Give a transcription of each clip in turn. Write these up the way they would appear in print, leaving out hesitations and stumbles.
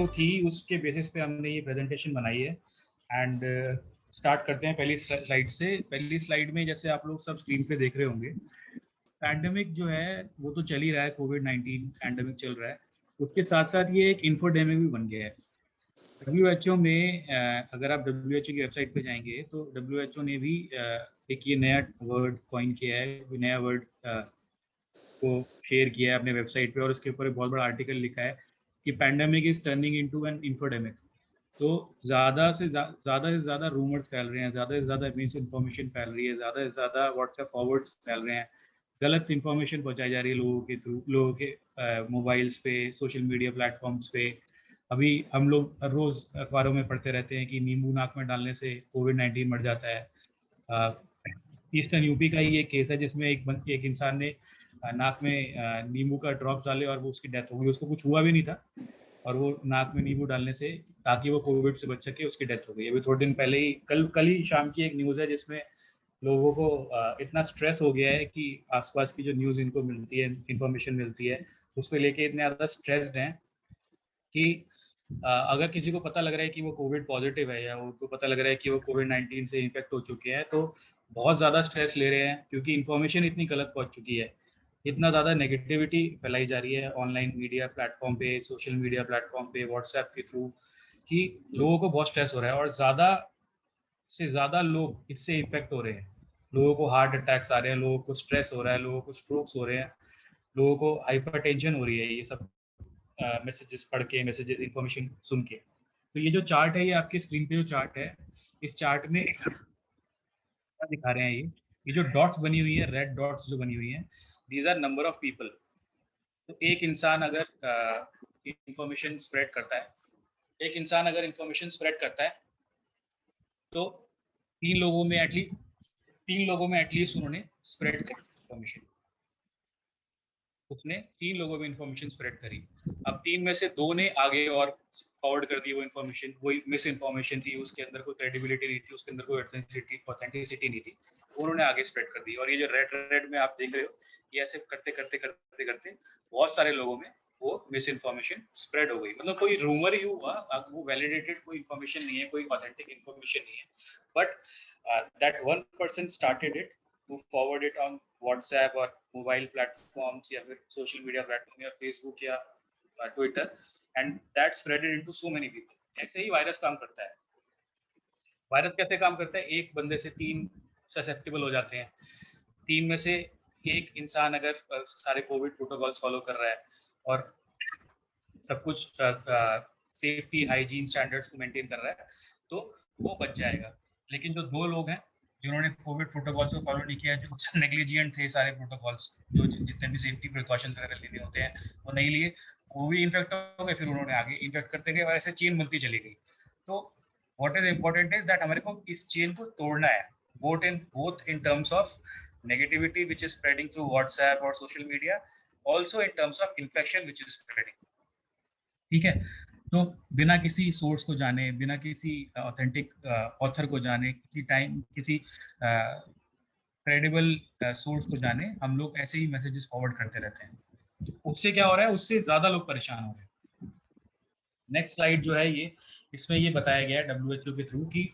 थी उसके बेसिस पे हमने ये प्रेजेंटेशन बनाई है। एंड स्टार्ट करते हैं पहली स्लाइड से। पहली स्लाइड में जैसे आप लोग सब स्क्रीन पे देख रहे होंगे, पैंडेमिक जो है वो तो चल ही रहा है, कोविड-19 पैंडेमिक चल रहा है, उसके साथ साथ ये एक इन्फोडेमिक भी बन गया है। WHO में अगर आप WHO की वेबसाइट पे जाएंगे तो WHO ने भी एक ये नया वर्ड कॉइन किया है, नया वर्ड को शेयर किया है अपने वेबसाइट पे, और उसके ऊपर एक बहुत बड़ा आर्टिकल लिखा है कि pandemic is turning into an infodemic. तो ज़्यादा रूमर्स फैल रहे हैं, ज़्यादा से ज़्यादा मिस इन्फॉर्मेशन फैल रही है, ज़्यादा से ज़्यादा व्हाट्सएप फॉरवर्ड्स फैल रहे हैं, गलत इन्फॉर्मेशन पहुंचाई जा रही है लोगों के थ्रू, लोगों के मोबाइल्स पे, सोशल मीडिया प्लेटफॉर्म्स पे। अभी हम लोग रोज़ अखबारों में पढ़ते रहते हैं कि नींबू नाक में डालने से कोविड-19 मर जाता है। ईस्टर्न यूपी का ही एक केस है जिसमें एक इंसान ने नाक में नींबू का ड्रॉप डाले और वो उसकी डेथ हो गई। उसको कुछ हुआ भी नहीं था और वो नाक में नींबू डालने से, ताकि वो कोविड से बच सके, उसकी डेथ हो गई। अभी थोड़े दिन पहले ही, कल ही शाम की एक न्यूज़ है जिसमें लोगों को इतना स्ट्रेस हो गया है कि आसपास की जो न्यूज़ इनको मिलती है, इंफॉर्मेशन मिलती है, उसको लेके इतने ज़्यादा स्ट्रेस्ड हैं कि अगर किसी को पता लग रहा है कि वो कोविड पॉजिटिव है या उनको पता लग रहा है कि वो कोविड-19 से इन्फेक्ट हो चुके हैं, तो बहुत ज़्यादा स्ट्रेस ले रहे हैं, क्योंकि इन्फॉर्मेशन इतनी गलत पहुंच चुकी है, इतना ज़्यादा नेगेटिविटी फैलाई जा रही है ऑनलाइन मीडिया प्लेटफॉर्म पे, सोशल मीडिया प्लेटफॉर्म पे, व्हाट्सएप के थ्रू, कि लोगों को बहुत स्ट्रेस हो रहा है और ज़्यादा से ज़्यादा लोग इससे इन्फेक्ट हो रहे हैं। लोगों को हार्ट अटैक्स आ रहे हैं, लोगों को स्ट्रेस हो रहा है, लोगों को स्ट्रोक्स हो रहे हैं, लोगों को हाइपरटेंशन हो रही है, ये सब मैसेजेस पढ़ के, मैसेजेस इन्फॉर्मेशन सुन के। तो ये जो चार्ट है, ये आपकी स्क्रीन पे जो चार्ट है, इस चार्ट में क्या दिखा रहे हैं, ये जो डॉट्स बनी हुई है, रेड डॉट्स जो बनी हुई हैं, these are number of people. तो एक इंसान अगर इंफॉर्मेशन स्प्रेड करता है, एक इंसान अगर इंफॉर्मेशन स्प्रेड करता है, तो तीन लोगों में एटलीस्ट उन्होंने स्प्रेड करी इंफॉर्मेशन, उसने 3 लोगों में इन्फॉर्मेशन स्प्रेड करी। अब 3 में से 2 ने आगे और फॉरवर्ड कर दी वो इन्फॉर्मेशन, वही मिस इन्फॉर्मेशन थी, उसके अंदर कोई क्रेडिबिलिटी नहीं थी, उसके अंदर कोई ऑथेंटिसिटी नहीं थी, उन्होंने आगे स्प्रेड कर दी। और ये जो रेड में आप देख रहे हो, ये ऐसे करते करते करते करते बहुत सारे लोगों में वो मिस इन्फॉर्मेशन स्प्रेड हो गई। मतलब कोई रूमर ही हुआ, वो वैलिडेटेड कोई इन्फॉर्मेशन नहीं है, कोई ऑथेंटिक इन्फॉर्मेशन नहीं है, but that one person started it to forward it on WhatsApp और मोबाइल प्लेटफॉर्म्स या फिर सोशल मीडिया प्लेटफॉर्म या फेसबुक या Twitter, and that spreaded into so many people. ऐसे ही वायरस काम करता है। वायरस कैसे काम करता है? एक बंदे से 3 ससेप्टेबल हो जाते हैं। 3 में से एक इंसान अगर सारे कोविड प्रोटोकॉल्स फॉलो कर रहा है और सब कुछ सेफ्टी हाइजीन स्टैंडर्ड्स को मेंटेन कर रहा है, तो वो बच जाएगा। लेकिन जो 2 लोग हैं जिन्होंने कोविड प्रोटोकॉल्स को फॉलो नहीं किया, जो नेग्लिजिएंट थे सारे प्रोटोकॉल्स, जो जितने भी सेफ्टी प्रिकॉशंस वगैरह लेने होते हैं वो नहीं लिए, वो भी इन्फेक्ट हो गए, फिर उन्होंने आगे इन्फेक्ट करते गए और ऐसे चेन बनती चली गई। तो what is important is that हमारे को इस चेन को तोड़ना है, both in terms of negativity which is spreading through WhatsApp और social media, also in terms of infection which is spreading. ठीक है, तो बिना किसी सोर्स को जाने, बिना किसी ऑथेंटिक ऑथर को जाने, किसी क्रेडिबल सोर्स को जाने, हम लोग ऐसे ही मैसेजेस फॉरवर्ड करते रहते हैं। उससे क्या हो रहा है? उससे ज़्यादा लोग परेशान हो रहे हैं। नेक्स्ट स्लाइड जो है ये, इसमें ये बताया गया है WHO के थ्रू कि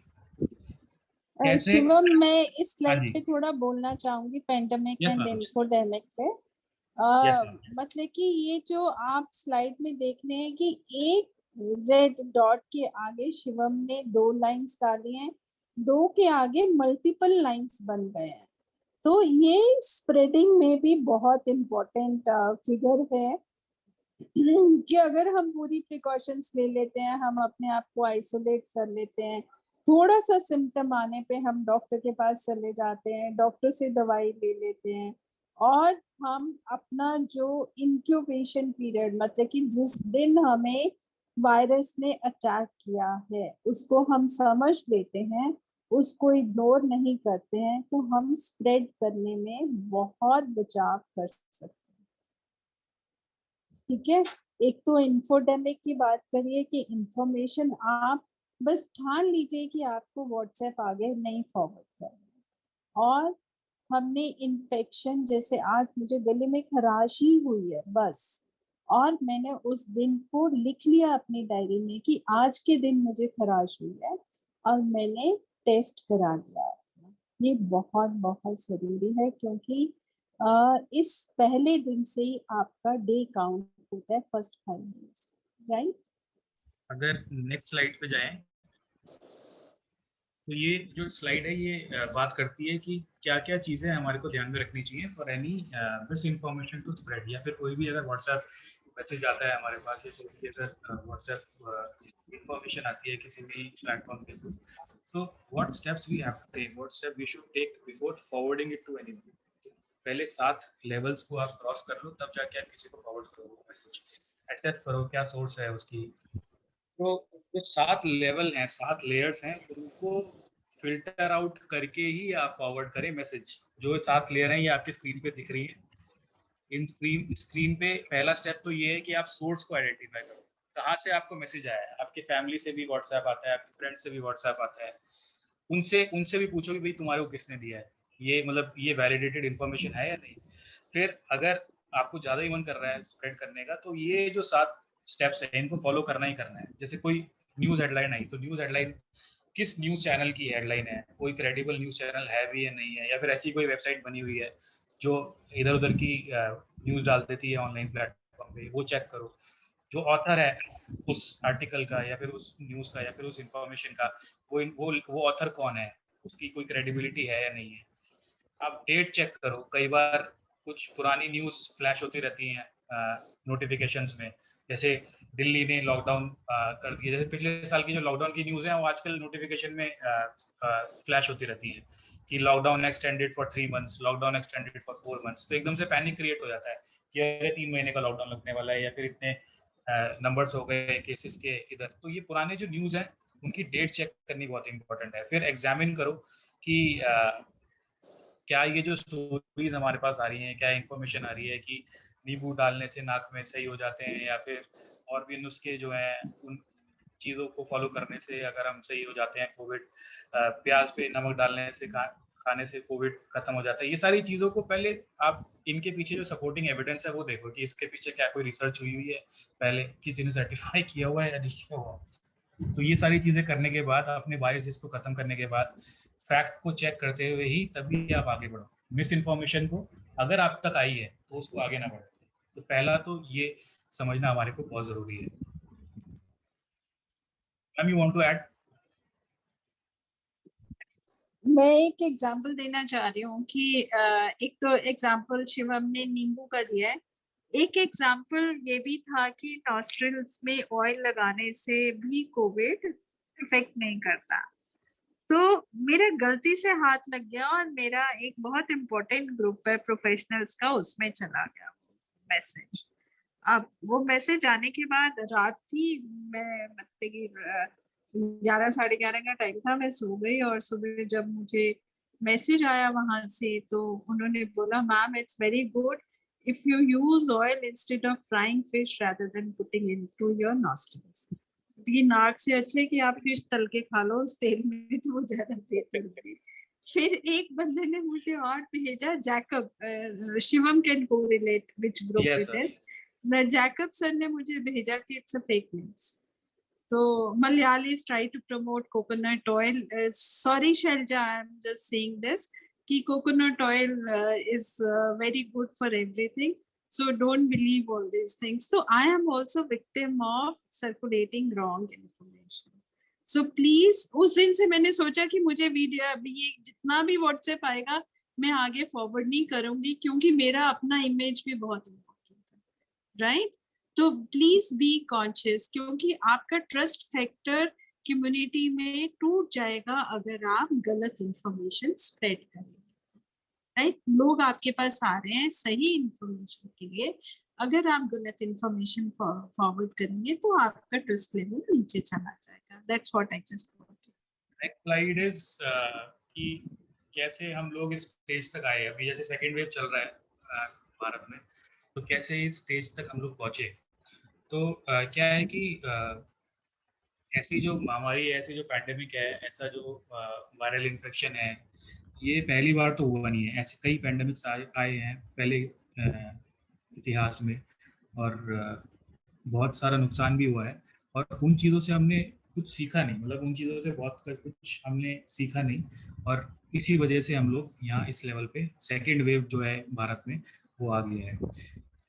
कैसे। शिवम, मैं इस हाँ स्लाइड जी, पे थोड़ा बोलना चाहूंगी pandemic yes and ma'am, infodemic पे। यस मैम, मतलब कि ये जो आप स्लाइड में देख रहे हैं कि एक रेड डॉट के आगे शिवम ने 2 लाइंस डाली हैं, 2 के आगे मल्टीपल लाइंस बन गए हैं। तो ये स्प्रेडिंग में भी बहुत इम्पोर्टेंट फिगर है कि अगर हम पूरी प्रिकॉशंस ले लेते हैं, हम अपने आप को आइसोलेट कर लेते हैं, थोड़ा सा सिम्टम आने पे हम डॉक्टर के पास चले जाते हैं, डॉक्टर से दवाई ले लेते हैं, और हम अपना जो इंक्यूबेशन पीरियड, मतलब कि जिस दिन हमें वायरस ने अटैक किया है उसको हम समझ लेते हैं, उसको इग्नोर नहीं करते हैं, तो हम स्प्रेड करने में बहुत बचाव कर सकते हैं। ठीक है, एक तो इंफोडेमिक की बात करिए कि इंफॉर्मेशन आप बस ठान लीजिए कि आपको व्हाट्सएप आगे नहीं फॉरवर्ड करना। और हमने इन्फेक्शन, जैसे आज मुझे गले में खराश ही हुई है बस, और मैंने उस दिन को लिख लिया अपनी डायरी में कि आज के दिन मुझे खराश हुई है और मैंने टेस्ट करा लिया। ये बहुत बहुत जरूरी है, क्योंकि इस पहले दिन से ही आपका डे काउंट होता है, फर्स्ट 5 डेज, राइट। अगर नेक्स्ट स्लाइड पे जाएं तो ये जो स्लाइड है ये बात करती है कि क्या क्या चीज़ें हमारे को ध्यान में रखनी चाहिए for any misinformation to spread, या फिर कोई भी अगर व्हाट्सएप मैसेज आता है हमारे पास या कोई भी अगर व्हाट्सएप इन्फॉर्मेशन आती है किसी भी प्लेटफॉर्म के through, so what steps we have to take, what step we should take before forwarding it to anyone. पहले 7 लेवल्स को आप क्रॉस कर लो तब जाके आप किसी को फॉरवर्ड करो वो मैसेज, एक्सेस करो क्या सोर्स है उसकी। तो जो 7 लेवल हैं, 7 लेयर्स हैं, उनको फिल्टर आउट करके ही आप फॉरवर्ड करें मैसेज। जो 7 लेयर हैं ये आपके स्क्रीन पे दिख रही है। इन स्क्रीन पे पहला स्टेप तो ये है कि आप सोर्स को आइडेंटिफाई करो, कहाँ से आपको मैसेज आया है। आपके फैमिली से भी व्हाट्सएप आता है, आपके फ्रेंड से भी व्हाट्सएप आता है, उनसे उनसे भी पूछो कि भाई तुम्हारे को किसने दिया है, ये मतलब ये वैलिडेटेड इन्फॉर्मेशन है या नहीं। फिर अगर आपको ज़्यादा ही मन कर रहा है स्प्रेड करने का, तो ये जो 7 स्टेप्स है इनको फॉलो करना ही करना है। जैसे कोई न्यूज़ हेडलाइन आई, तो न्यूज़ हेडलाइन किस न्यूज़ चैनल की हेडलाइन है, कोई क्रेडिबल न्यूज़ चैनल है भी या नहीं है, या फिर ऐसी कोई वेबसाइट बनी हुई है जो इधर उधर की न्यूज़ डाल देती है ऑनलाइन प्लेटफॉर्म पे, वो चेक करो। जो ऑथर है उस आर्टिकल का या फिर उस न्यूज़ का या फिर उस इंफॉर्मेशन का, वो ऑथर कौन है, उसकी कोई क्रेडिबिलिटी है या नहीं है। आप डेट चेक करो, कई बार कुछ पुरानी न्यूज़ फ्लैश होती रहती हैं नोटिफिकेशंस में। जैसे दिल्ली ने लॉकडाउन कर दिया, जैसे पिछले साल की जो लॉकडाउन की न्यूज़ है वो आजकल नोटिफिकेशन में फ्लैश होती रहती है कि lockdown extended for 3 months, lockdown extended for 4 months. तो एकदम से पैनिक क्रिएट हो जाता है कि अरे 3 महीने का लॉकडाउन लगने वाला है या फिर इतने नंबर्स हो गए केसेस के इधर। तो ये पुराने जो न्यूज़ हैं उनकी डेट चेक करनी बहुत इंपॉर्टेंट है। फिर एग्जामिन करो कि क्या ये जो स्टोरीज हमारे पास आ रही हैं, क्या इन्फॉर्मेशन आ रही है कि नींबू डालने से नाक में सही हो जाते हैं, या फिर और भी नुस्खे जो हैं उन चीज़ों को फॉलो करने से अगर हम सही हो जाते हैं। कोविड प्याज पे नमक डालने से खाने से कोविड खत्म हो जाता है। ये सारी चीज़ों को पहले आप इनके पीछे जो सपोर्टिंग एविडेंस है वो देखो कि इसके पीछे क्या कोई रिसर्च हुई है, पहले किसी ने सर्टिफाई किया हुआ है या नहीं किया हुआ। तो ये सारी चीज़ें करने के बाद, अपने बायसेस को खत्म करने के बाद, फैक्ट को चेक करते हुए ही तभी आप आगे बढ़ो। मिस इन्फॉर्मेशन को अगर आप तक आई है तो उसको आगे ना बढ़े। तो पहला तो ये समझना हमारे को बहुत ज़रूरी है। Ma'am, you want to add? मैं एक एग्जांपल देना चाह रही हूँ कि एक तो एग्जांपल शिवम ने नींबू का दिया है। एक एग्जांपल ये भी था कि नॉस्ट्रिल्स में ऑयल लगाने से भी कोविड इफेक्ट नहीं करता। तो मेरा गलती से हाथ लग गया और मेरा एक बहुत इम्पोर्टेंट ग्रुप है प्रोफेशनल्स का, उसमें चला गया मैसेज। अब वो मैसेज आने के बाद रात थी, मैं मतलब कि 11 साढ़े 11 का टाइम था, मैं सो गई। और सुबह जब मुझे मैसेज आया वहां से तो उन्होंने बोला, ma'am it's very good if you use oil instead of frying fish rather than putting into your nostrils। ये नाक से अच्छे कि आप फिश तल के खा लो उस तेल में, तो वो ज्यादा बेहतर होगी। फिर एक बंदे ने मुझे और भेजा, जैकब, शिवम कैन को relate which group yes with sir. This. Jacob sir ने मुझे भेजा कि इट्स अ फेक न्यूज। तो Malayalis try to promote coconut oil. Sorry Shelja, I'm just saying this कि coconut oil is very good for everything. So don't believe all these things. So I am also victim of circulating wrong information. So please, उस दिन से मैंने सोचा कि मुझे video ये जितना भी व्हाट्सएप आएगा मैं आगे फॉरवर्ड नहीं करूंगी, क्योंकि मेरा अपना इमेज भी बहुत इम्पोर्टेंट है, राइट। तो प्लीज बी कॉन्शियस, क्योंकि आपका ट्रस्ट फैक्टर कम्युनिटी में टूट जाएगा अगर आप गलत इंफॉर्मेशन स्प्रेड करेंगे, राइट। लोग आपके पास आ रहे हैं सही इंफॉर्मेशन के लिए, अगर आप गलत इंफॉर्मेशन फॉरवर्ड करेंगे तो आपका ट्रस्ट लेवल नीचे चला जाएगा। That's what I just wanted. Next slide is कि कैसे हम लोग इस स्टेज तक आए। अभी जैसे सेकेंड वेव चल रहा है भारत में, तो कैसे इस स्टेज तक हम लोग पहुंचे। तो क्या है कि ऐसी जो महामारी है, ऐसी जो पैंडेमिक है, ऐसा जो वायरल इन्फेक्शन है, ये पहली बार तो हुआ नहीं है। ऐसे कई पैंडेमिक्स आए हैं पहले इतिहास में। और बहुत सारा नुकसान भी हुआ है, और उन चीज़ों से हमने कुछ सीखा नहीं, मतलब उन चीज़ों से बहुत कुछ हमने सीखा नहीं, और इसी वजह से हम लोग यहाँ इस लेवल पे सेकेंड वेव जो है भारत में वो आ गया है।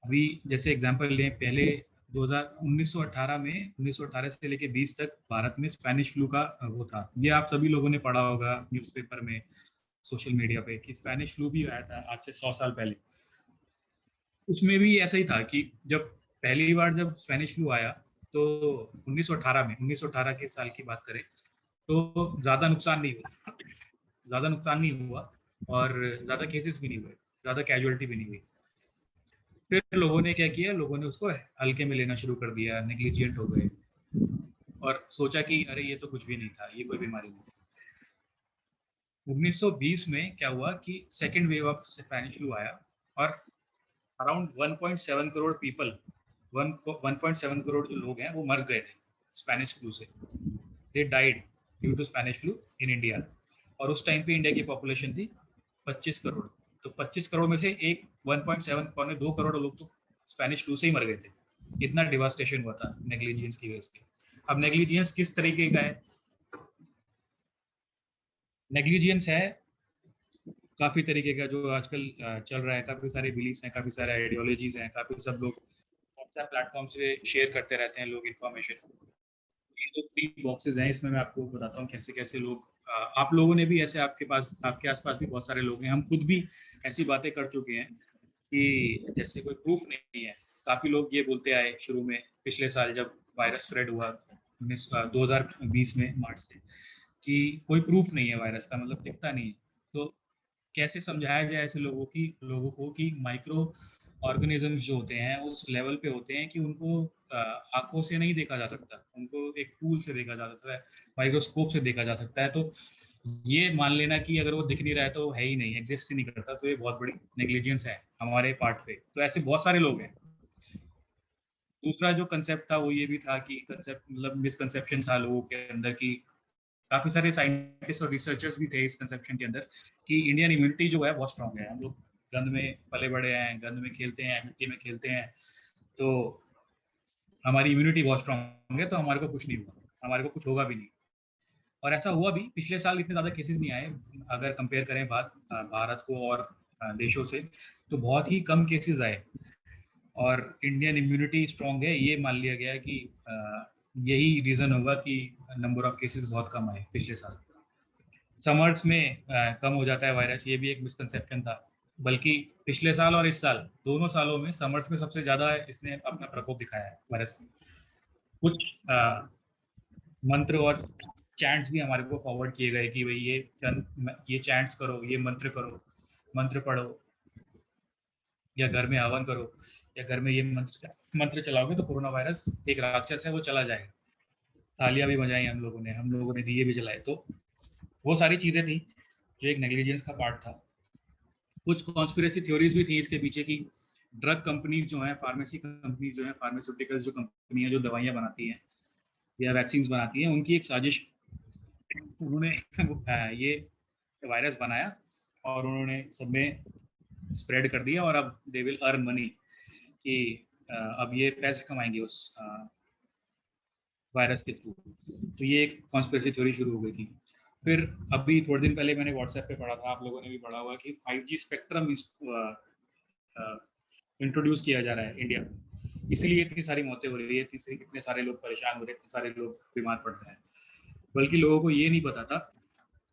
अभी जैसे एग्जांपल लें, पहले 1918 में 1918 से लेके 20 तक भारत में स्पेनिश फ्लू का वो था, ये आप सभी लोगों ने पढ़ा होगा न्यूज़पेपर में, सोशल मीडिया पे, कि स्पेनिश फ्लू भी आया था आज से 100 साल पहले। उसमें भी ऐसा ही था कि जब पहली बार जब स्पेनिश फ्लू आया तो 1918 में, 1918 के साल की बात करें तो ज़्यादा नुकसान नहीं हुआ, और ज़्यादा केसेस भी नहीं हुए, ज़्यादा कैजुअलिटी भी नहीं हुई। फिर लोगों ने क्या किया, लोगों ने उसको हल्के में लेना शुरू कर दिया, नेग्लिजिएंट हो गए और सोचा कि अरे ये तो कुछ भी नहीं था, ये कोई बीमारी नहीं। 1920 में क्या हुआ कि second wave of Spanish flu आया, और अराउंड 1.7 करोड़ पीपल, 1.7 करोड़ जो लोग हैं वो मर गए थे स्पेनिश फ्लू से। They died due to Spanish flu in India. और उस टाइम पे इंडिया की पॉपुलेशन थी 25 करोड़। तो 25 करोड़ में से एक 1.7 पौने 2 करोड़ लोग तो स्पेनिश फ्लू से ही मर गए थे। इतना डिवास्टेशन हुआ था नेग्लिजियंस की वजह से। अब नेग्लिजियंस किस तरीके का है? नेग्लिजियंस है काफ़ी तरीके का, जो आजकल चल रहा है। काफ़ी सारे बिलीफ्स हैं, काफ़ी सारे आइडियोलॉजीज हैं, काफ़ी सब लोग व्हाट्सएप प्लेटफॉर्म से शेयर करते रहते हैं लोग इन्फॉर्मेशन। ये जो 3 बॉक्सेस हैं, इसमें मैं आपको बताता हूँ कैसे कैसे लोग, आप लोगों ने भी ऐसे, आपके पास, आपके आसपास भी बहुत सारे लोग हैं, हम खुद भी ऐसी बातें कर चुके हैं कि जैसे कोई प्रूफ नहीं है। काफ़ी लोग ये बोलते आए शुरू में, पिछले साल जब वायरस स्प्रेड हुआ 2020 में मार्च से, कि कोई प्रूफ नहीं है वायरस का, मतलब दिखता नहीं है। तो कैसे समझाया जाए ऐसे लोगों को कि माइक्रो ऑर्गेनिज्म जो होते हैं उस लेवल पे होते हैं कि उनको आंखों से नहीं देखा जा सकता, उनको एक टूल से देखा जा सकता है, माइक्रोस्कोप से देखा जा सकता है। तो ये मान लेना कि अगर वो दिख नहीं रहा है तो है ही नहीं, एग्जिस्ट ही नहीं करता, तो ये बहुत बड़ी नेग्लिजेंस है हमारे पार्ट पे। तो ऐसे बहुत सारे लोग हैं। दूसरा जो कंसेप्ट था वो ये भी था कि कंसेप्ट, मतलब मिसकंसेप्शन था लोगों के अंदर, कि काफ़ी सारे साइंटिस्ट और रिसर्चर्स भी थे इस कंसेप्शन के अंदर, कि इंडियन इम्यूनिटी जो है बहुत स्ट्रांग है, हम लोग गंद में पले बड़े हैं, गंद में खेलते हैं, मिट्टी में खेलते हैं, तो हमारी इम्यूनिटी बहुत स्ट्रांग है, तो हमारे को कुछ नहीं हुआ, हमारे को कुछ होगा भी नहीं। और ऐसा हुआ भी। पिछले साल इतने ज़्यादा केसेस नहीं आए, अगर कंपेयर करें भारत को और देशों से, तो बहुत ही कम केसेस आए, और इंडियन इम्यूनिटी स्ट्रांग है, ये मान लिया गया कि यही रीज़न होगा कि नंबर ऑफ केसेस बहुत कम आए पिछले साल। समर्स में कम हो जाता है वायरस, ये भी एक मिसकंसेप्शन था। बल्कि पिछले साल और इस साल, दोनों सालों में समर्स में सबसे ज़्यादा इसने अपना प्रकोप दिखाया है वायरस ने। कुछ मंत्र और चैंट्स भी हमारे को फॉरवर्ड किए गए कि भाई ये चैंट्स करो, ये मंत्र करो, मंत्र पढ़ो, या घर में हवन करो, या घर में ये मंत्र चलाओगे तो कोरोना वायरस एक राक्षस है, वो चला जाएगा। तालियां भी बजाई हम लोगों ने दिए भी जलाए। तो वो सारी चीज़ें थी जो एक नेग्लिजेंस का पार्ट था। कुछ कॉन्स्पिरेसी थ्योरीज भी थी इसके पीछे की ड्रग कंपनीज जो हैं, फार्मेसी कंपनीज जो हैं, फार्मास्यूटिकल्स जो कंपनियां जो दवाइयां बनाती हैं या वैक्सीन बनाती हैं, उनकी एक साजिश। उन्होंने ये वायरस बनाया और उन्होंने सब में स्प्रेड कर दिया, और अब दे विल अर्न मनी, कि अब ये पैसे कमाएंगे उस वायरस के थ्रू। तो ये एक कॉन्स्पिरेसी थ्योरी शुरू हो गई थी। फिर अभी थोड़े दिन पहले मैंने व्हाट्सएप पे पढ़ा था, आप लोगों ने भी पढ़ा होगा, कि 5G स्पेक्ट्रम इंट्रोड्यूस किया जा रहा है इंडिया में। इसीलिए इतनी सारी मौतें हो रही है, इतने सारे लोग परेशान हो रहे हैं, इतने सारे लोग बीमार पड़ रहे हैं। बल्कि लोगों को ये नहीं पता था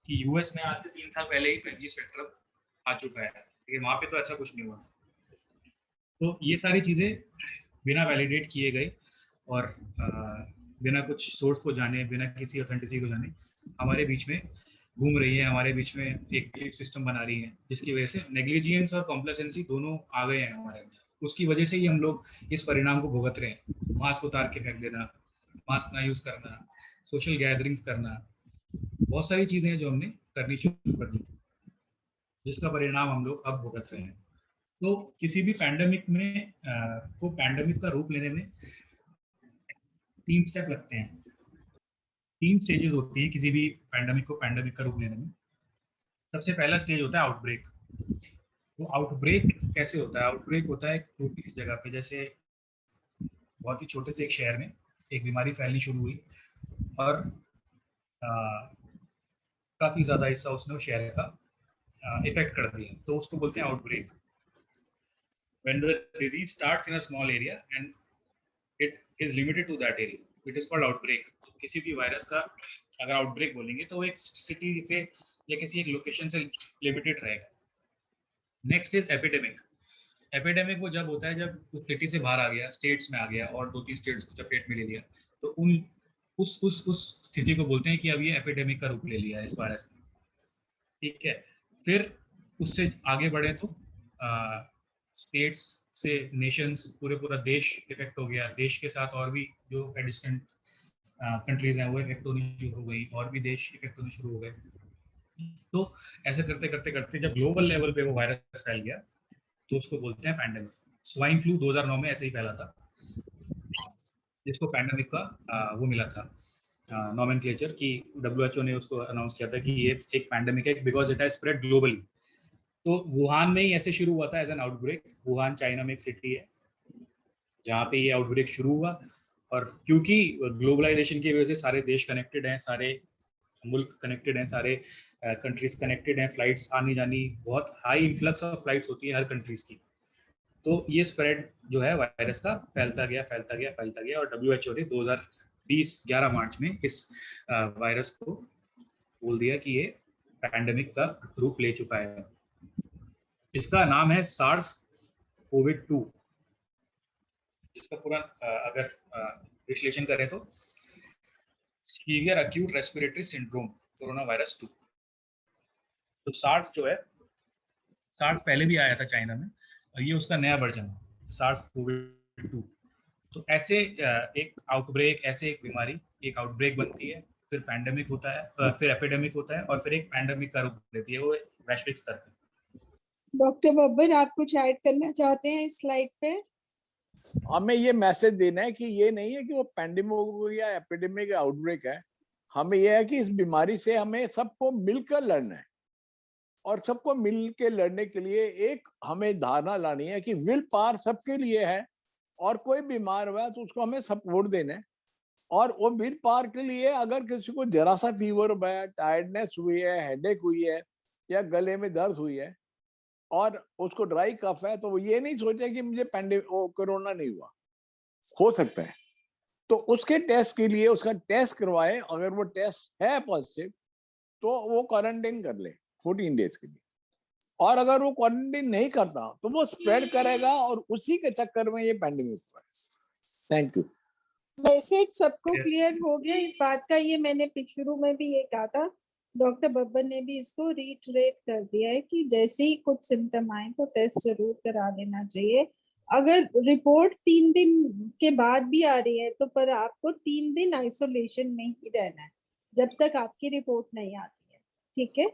कि यूएस में आज से 3 साल पहले ही 5G स्पेक्ट्रम आ चुका है, लेकिन वहाँ पे तो ऐसा कुछ नहीं हुआ। तो ये सारी चीज़ें बिना वैलिडेट किए गए और बिना कुछ सोर्स को जाने, बिना किसी ऑथेंटिसिटी को जाने हमारे बीच में घूम रही है, हमारे बीच में एक बिलीफ सिस्टम बना रही है, जिसकी वजह से नेग्लिजियंस और कॉम्प्लेसेंसी दोनों आ गए हैं हमारे अंदर। उसकी वजह से ही हम लोग इस परिणाम को भुगत रहे हैं। मास्क उतार के फेंक देना, मास्क ना यूज़ करना, सोशल गैदरिंग्स करना, बहुत सारी चीज़ें हैं जो हमने करनी शुरू कर दी, जिसका परिणाम हम लोग अब भुगत रहे हैं। तो किसी भी पैंडेमिक में को पैंडेमिक का रूप लेने में 3 स्टेप लगते हैं, 3 स्टेजेस होती हैं किसी भी पैंडेमिक को पैंडेमिक का रूप लेने में। सबसे पहला स्टेज होता है आउटब्रेक। तो आउटब्रेक कैसे होता है? आउटब्रेक होता है छोटी सी जगह पे, जैसे बहुत ही छोटे से एक शहर में एक बीमारी फैलनी शुरू हुई और काफ़ी ज़्यादा हिस्सा उसने उस शहर का इफेक्ट कर दिया, तो उसको बोलते हैं outbreak. When the disease starts in a small area and it is limited to that area, it is called outbreak। तो किसी भी वायरस का अगर आउटब्रेक बोलेंगे तो वो एक सिटी से या किसी एक लोकेशन से लिमिटेड रहेगा। Next is epidemic. एपिडेमिक वो जब होता है जब सिटी से बाहर आ गया, स्टेट्स में आ गया और 2-3 स्टेट्स को चपेट में ले लिया, तो उस स्थिति को बोलते हैं कि अब ये एपिडेमिक का रूप ले लिया है इस वायरस ने। ठीक है, फिर उससे आगे बढ़े तो स्टेट्स से नेशंस, पूरा देश इफेक्ट हो गया। देश के साथ और भी जो एडिशनल कंट्रीज हैं वो इफेक्ट होनी शुरू हो गई, और भी देश इफेक्ट होने शुरू हो गए। तो ऐसे करते करते करते जब ग्लोबल लेवल पे वो वायरस फैल गया तो उसको बोलते हैं पैंडेमिक। स्वाइन फ्लू 2009 में ऐसे ही फैला था, जिसको पैंडेमिक का वो मिला था नॉमेनक्लेचर कि WHO ने उसको अनाउंस किया था कि ये एक पैंडेमिक है because it has spread globally. तो वुहान में ही ऐसे शुरू हुआ था as an outbreak. Wuhan China में एक सिटी है जहाँ पे ये आउटब्रेक शुरू हुआ, और क्योंकि ग्लोबलाइजेशन की वजह से सारे देश कनेक्टेड हैं, सारे मुल्क कनेक्टेड हैं, सारे कंट्रीज कनेक्टेड हैं, फ्लाइट्स आनी जानी, बहुत हाई इन्फ्लक्स ऑफ फ्लाइट्स होती है हर कंट्रीज की। तो ये स्प्रेड जो है वायरस का फैलता गया और WHO ने 2020 11 मार्च में इस वायरस को बोल दिया कि ये पैंडेमिक का रूप ले चुका है। इसका नाम है सार्स कोविड-2, जिसका पूरा अगर विश्लेषण करें तो severe acute respiratory syndrome corona virus 2। तो सार्स जो है, सार्स पहले भी आया था चाइना में, और ये उसका नया वर्जन है सार्स कोविड-2। तो ऐसे एक आउटब्रेक, ऐसे एक बीमारी एक आउटब्रेक बनती है, फिर पैंडेमिक होता है, फिर एपिडेमिक होता है, और फिर एक पैंडेमिक का रूप लेती है वो वैश्विक स्तर पर। डॉक्टर बब्बर, आप कुछ ऐड करना चाहते हैं इस स्लाइड पे? हमें ये मैसेज देना है कि ये नहीं है कि वो पैंडेमिक या एपिडेमिक आउटब्रेक है। हमें ये है कि इस बीमारी से हमें सबको मिलकर लड़ना है, और सबको मिलकर लड़ने के लिए एक हमें धारणा लानी है कि विल पावर सबके लिए है, और कोई बीमार हुआ तो उसको हमें सपोर्ट देना है। और वो विल पावर के लिए अगर किसी को जरा सा फीवर हुआ है, टायर्डनेस हुई है, हेडेक हुई है, या गले में दर्द हुई है, और उसको ड्राई कफ है, तो वो ये नहीं सोचे कि मुझे कोरोना नहीं हुआ, हो सकता है। तो उसके टेस्ट के लिए उसका टेस्ट करवाए, अगर वो टेस्ट है पॉजिटिव तो वो क्वारंटाइन कर ले 14 डेज के लिए, और अगर वो क्वारंटाइन नहीं करता तो वो स्प्रेड करेगा, और उसी के चक्कर में ये पैंडेमिक हुआ है। Thank you. मैसेज सबको क्लियर हो गया इस बात का? ये मैंने शुरू में भी ये कहा था, डॉक्टर बब्बर ने भी इसको रीट्रेट कर दिया है कि जैसे ही कुछ सिम्टम आए तो टेस्ट जरूर करा लेना चाहिए। अगर रिपोर्ट 3 दिन के बाद भी आ रही है तो पर आपको 3 दिन आइसोलेशन में ही रहना है जब तक आपकी रिपोर्ट नहीं आती है। ठीक है।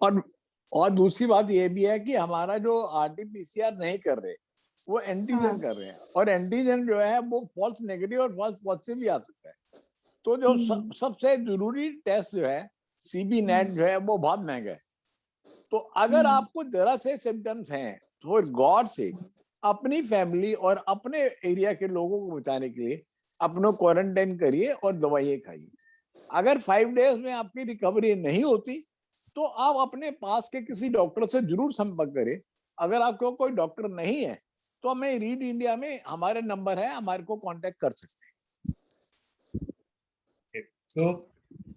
और दूसरी बात ये भी है कि हमारा जो RT-PCR नहीं कर रहे, वो एंटीजन कर रहे हैं, और एंटीजन जो है वो फॉल्स नेगेटिव और फॉल्स पॉजिटिव भी आ सकता है। तो जो सबसे जरूरी टेस्ट जो है CB नेट जो है वो बहुत महंगा है। तो अगर आपको जरा से सिम्टम्स हैं तो गॉड से अपनी फैमिली और अपने एरिया के लोगों को बचाने के लिए अपने क्वारंटाइन करिए और दवाइयाँ खाइए। अगर 5 डेज में आपकी रिकवरी नहीं होती तो आप अपने पास के किसी डॉक्टर से जरूर संपर्क करें। अगर आपको कोई डॉक्टर नहीं है तो हमें रीड इंडिया में हमारे नंबर है, हमारे को कांटेक्ट कर सकते हैं। तो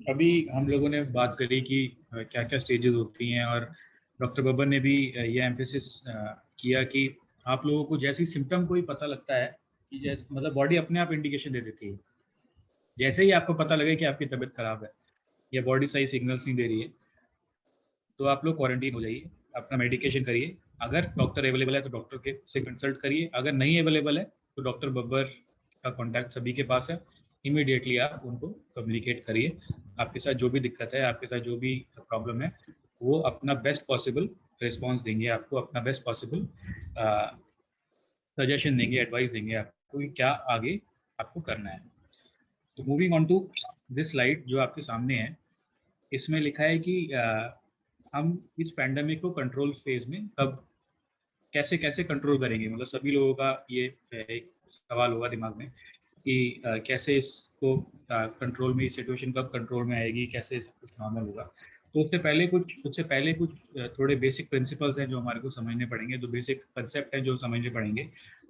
अभी हम लोगों ने बात करी कि क्या क्या स्टेजेस होती हैं, और डॉक्टर बब्बर ने भी ये एम्फेसिस किया कि आप लोगों को जैसे ही सिम्टम कोई पता लगता है कि जैसे मतलब बॉडी अपने आप इंडिकेशन दे देती है। जैसे ही आपको पता लगे कि आपकी तबीयत खराब है या बॉडी सही सिग्नल्स नहीं दे रही है तो आप लोग क्वारंटीन हो जाइए, अपना मेडिकेशन करिए। अगर डॉक्टर अवेलेबल है तो डॉक्टर के से कंसल्ट करिए, अगर नहीं अवेलेबल है तो डॉक्टर बब्बर का कॉन्टैक्ट सभी के पास है, इमीडिएटली आप उनको कम्युनिकेट करिए। आपके साथ जो भी दिक्कत है, आपके साथ जो भी प्रॉब्लम है, वो अपना बेस्ट पॉसिबल रिस्पॉन्स देंगे, आपको अपना बेस्ट पॉसिबल सजेशन देंगे, एडवाइस देंगे आपको कि क्या आगे आपको करना है। तो moving on to this slide जो आपके सामने है, इसमें लिखा है कि हम इस पैंडेमिक को कंट्रोल फेज में कब कैसे कैसे कंट्रोल करेंगे, मतलब सभी लोगों का ये एक सवाल होगा दिमाग में कि कैसे इसको कंट्रोल में, सिचुएशन कब कंट्रोल में आएगी, कैसे सब कुछ नॉर्मल होगा। तो उससे पहले कुछ थोड़े बेसिक प्रिंसिपल्स हैं जो हमारे को समझने पड़ेंगे, जो बेसिक कंसेप्ट हैं जो समझने पड़ेंगे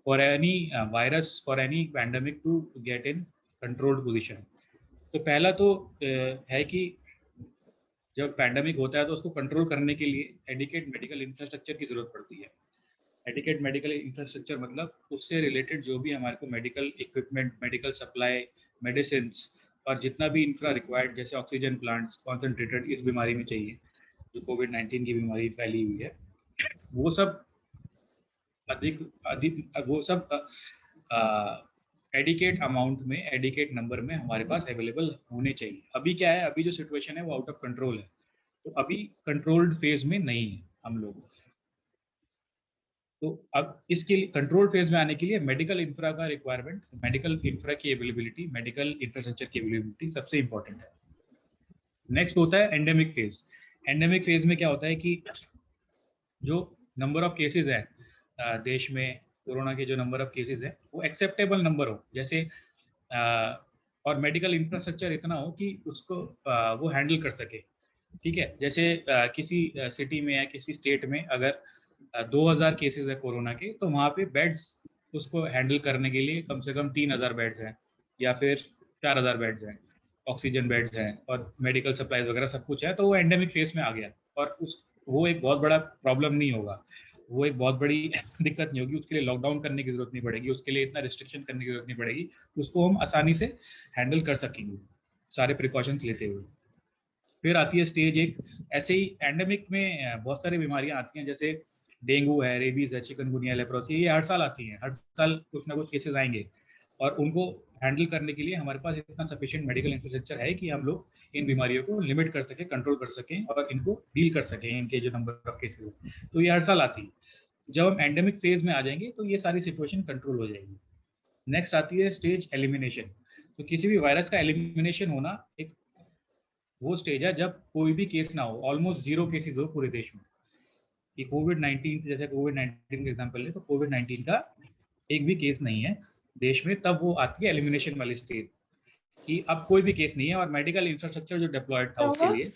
for any virus, for any pandemic to get in controlled position. तो पहला तो है कि जब पैंडेमिक होता है तो उसको कंट्रोल करने के लिए एडिक्वेट मेडिकल इंफ्रास्ट्रक्चर की जरूरत पड़ती है। एडिक्वेट मेडिकल इंफ्रास्ट्रक्चर मतलब उससे रिलेटेड जो भी हमारे को medical equipment, medical supply, medicine और जितना भी इंफ्रा रिक्वायर्ड, जैसे ऑक्सीजन प्लांट्स, कॉन्सेंट्रेटेड इस बीमारी में चाहिए, जो कोविड-19 की बीमारी फैली हुई है, वो सब अधिक अधिक वो सब एडिकेट अमाउंट में, एडिकेट नंबर में हमारे पास अवेलेबल होने चाहिए। अभी क्या है, अभी जो सिचुएशन है वो आउट ऑफ कंट्रोल है, तो अभी कंट्रोल्ड फेज में नहीं है हम लोग। तो अब इसके लिए कंट्रोल फेज में आने के लिए मेडिकल इंफ्रा का रिक्वायरमेंट, मेडिकल इंफ्रा की अवेलेबिलिटी, मेडिकल इंफ्रास्ट्रक्चर की अवेलेबिलिटी सबसे इंपॉर्टेंट है। नेक्स्ट होता है एंडेमिक फेज। एंडेमिक फेज में क्या होता है कि जो नंबर ऑफ केसेस है देश में, कोरोना के जो नंबर ऑफ केसेस है वो एक्सेप्टेबल नंबर हो, जैसे और मेडिकल इंफ्रास्ट्रक्चर इतना हो कि उसको वो हैंडल कर सके। ठीक है, जैसे किसी सिटी में या किसी स्टेट में अगर 2000 केसेस है कोरोना के, तो वहाँ पे बेड्स उसको हैंडल करने के लिए कम से कम 3000 बेड्स हैं या फिर 4000 बेड्स हैं, ऑक्सीजन बेड्स हैं और मेडिकल सप्लाईज वगैरह सब कुछ है। तो वो एंडेमिक फेज में आ गया और वो एक बहुत बड़ा प्रॉब्लम नहीं होगा, वो एक बहुत बड़ी दिक्कत नहीं होगी, उसके लिए लॉकडाउन करने की जरूरत नहीं पड़ेगी, उसके लिए इतना रिस्ट्रिक्शन करने की जरूरत नहीं पड़ेगी, उसको हम आसानी से हैंडल कर सकेंगे सारे प्रिकॉशंस लेते हुए। फिर आती है स्टेज एक। ऐसे ही एंडेमिक में बहुत सारी बीमारियां आती हैं, जैसे डेंगू है, रेबीज है, चिकनगुनिया, लेप्रोसी, ये हर साल आती हैं, हर साल कुछ ना कुछ केसेस आएंगे और उनको हैंडल करने के लिए हमारे पास इतना सफिशिएंट मेडिकल इंफ्रास्ट्रक्चर है कि हम लोग इन बीमारियों को लिमिट कर सकें, कंट्रोल कर सकें और इनको डील कर सकें, इनके जो नंबर ऑफ केसेस है। तो ये हर साल आती है। जब हम एंडेमिक फेज में आ जाएंगे तो ये सारी सिचुएशन कंट्रोल हो जाएगी। नेक्स्ट आती है स्टेज एलिमिनेशन। तो किसी भी वायरस का एलिमिनेशन होना एक वो स्टेज है जब कोई भी केस ना हो, ऑलमोस्ट 0 केसेस हो पूरे देश में। कि कोविड-19 से, जैसे कोविड-19 का एग्जांपल ले तो कोविड-19 का एक भी केस नहीं है देश में, तब वो आती है एलिमिनेशन वाली स्टेज कि अब कोई भी केस नहीं है और मेडिकल इंफ्रास्ट्रक्चर जो डिप्लॉयड था उसके लिए,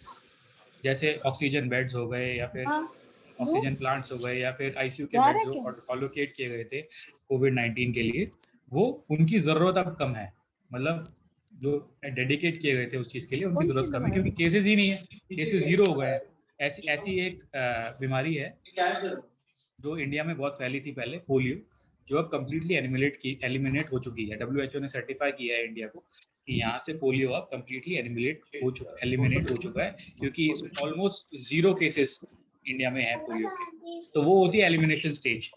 जैसे ऑक्सीजन बेड्स हो गए या फिर ऑक्सीजन प्लांट्स हो गए या फिर आईसीयू के बेड जो अलोकेट किए गए थे कोविड-19 के लिए, वो उनकी जरूरत अब कम है। मतलब जो डेडिकेट किए गए थे उस चीज के लिए उनकी जरूरत कम है क्योंकि केसेस ही नहीं है, केसेस 0 हो गए हैं। ऐसी एक बीमारी है जो इंडिया में बहुत फैली थी पहले, पोलियो, जो अब कम्प्लीटली एलिमिनेट हो चुकी है। WHO ने सर्टिफाई किया है इंडिया को कि यहाँ से पोलियो अब कम्प्लीटली एलिमिनेट हो चुका है क्योंकि इसमें ऑलमोस्ट 0 केसेस इंडिया में है पोलियो के। तो वो होती है एलिमिनेशन स्टेज।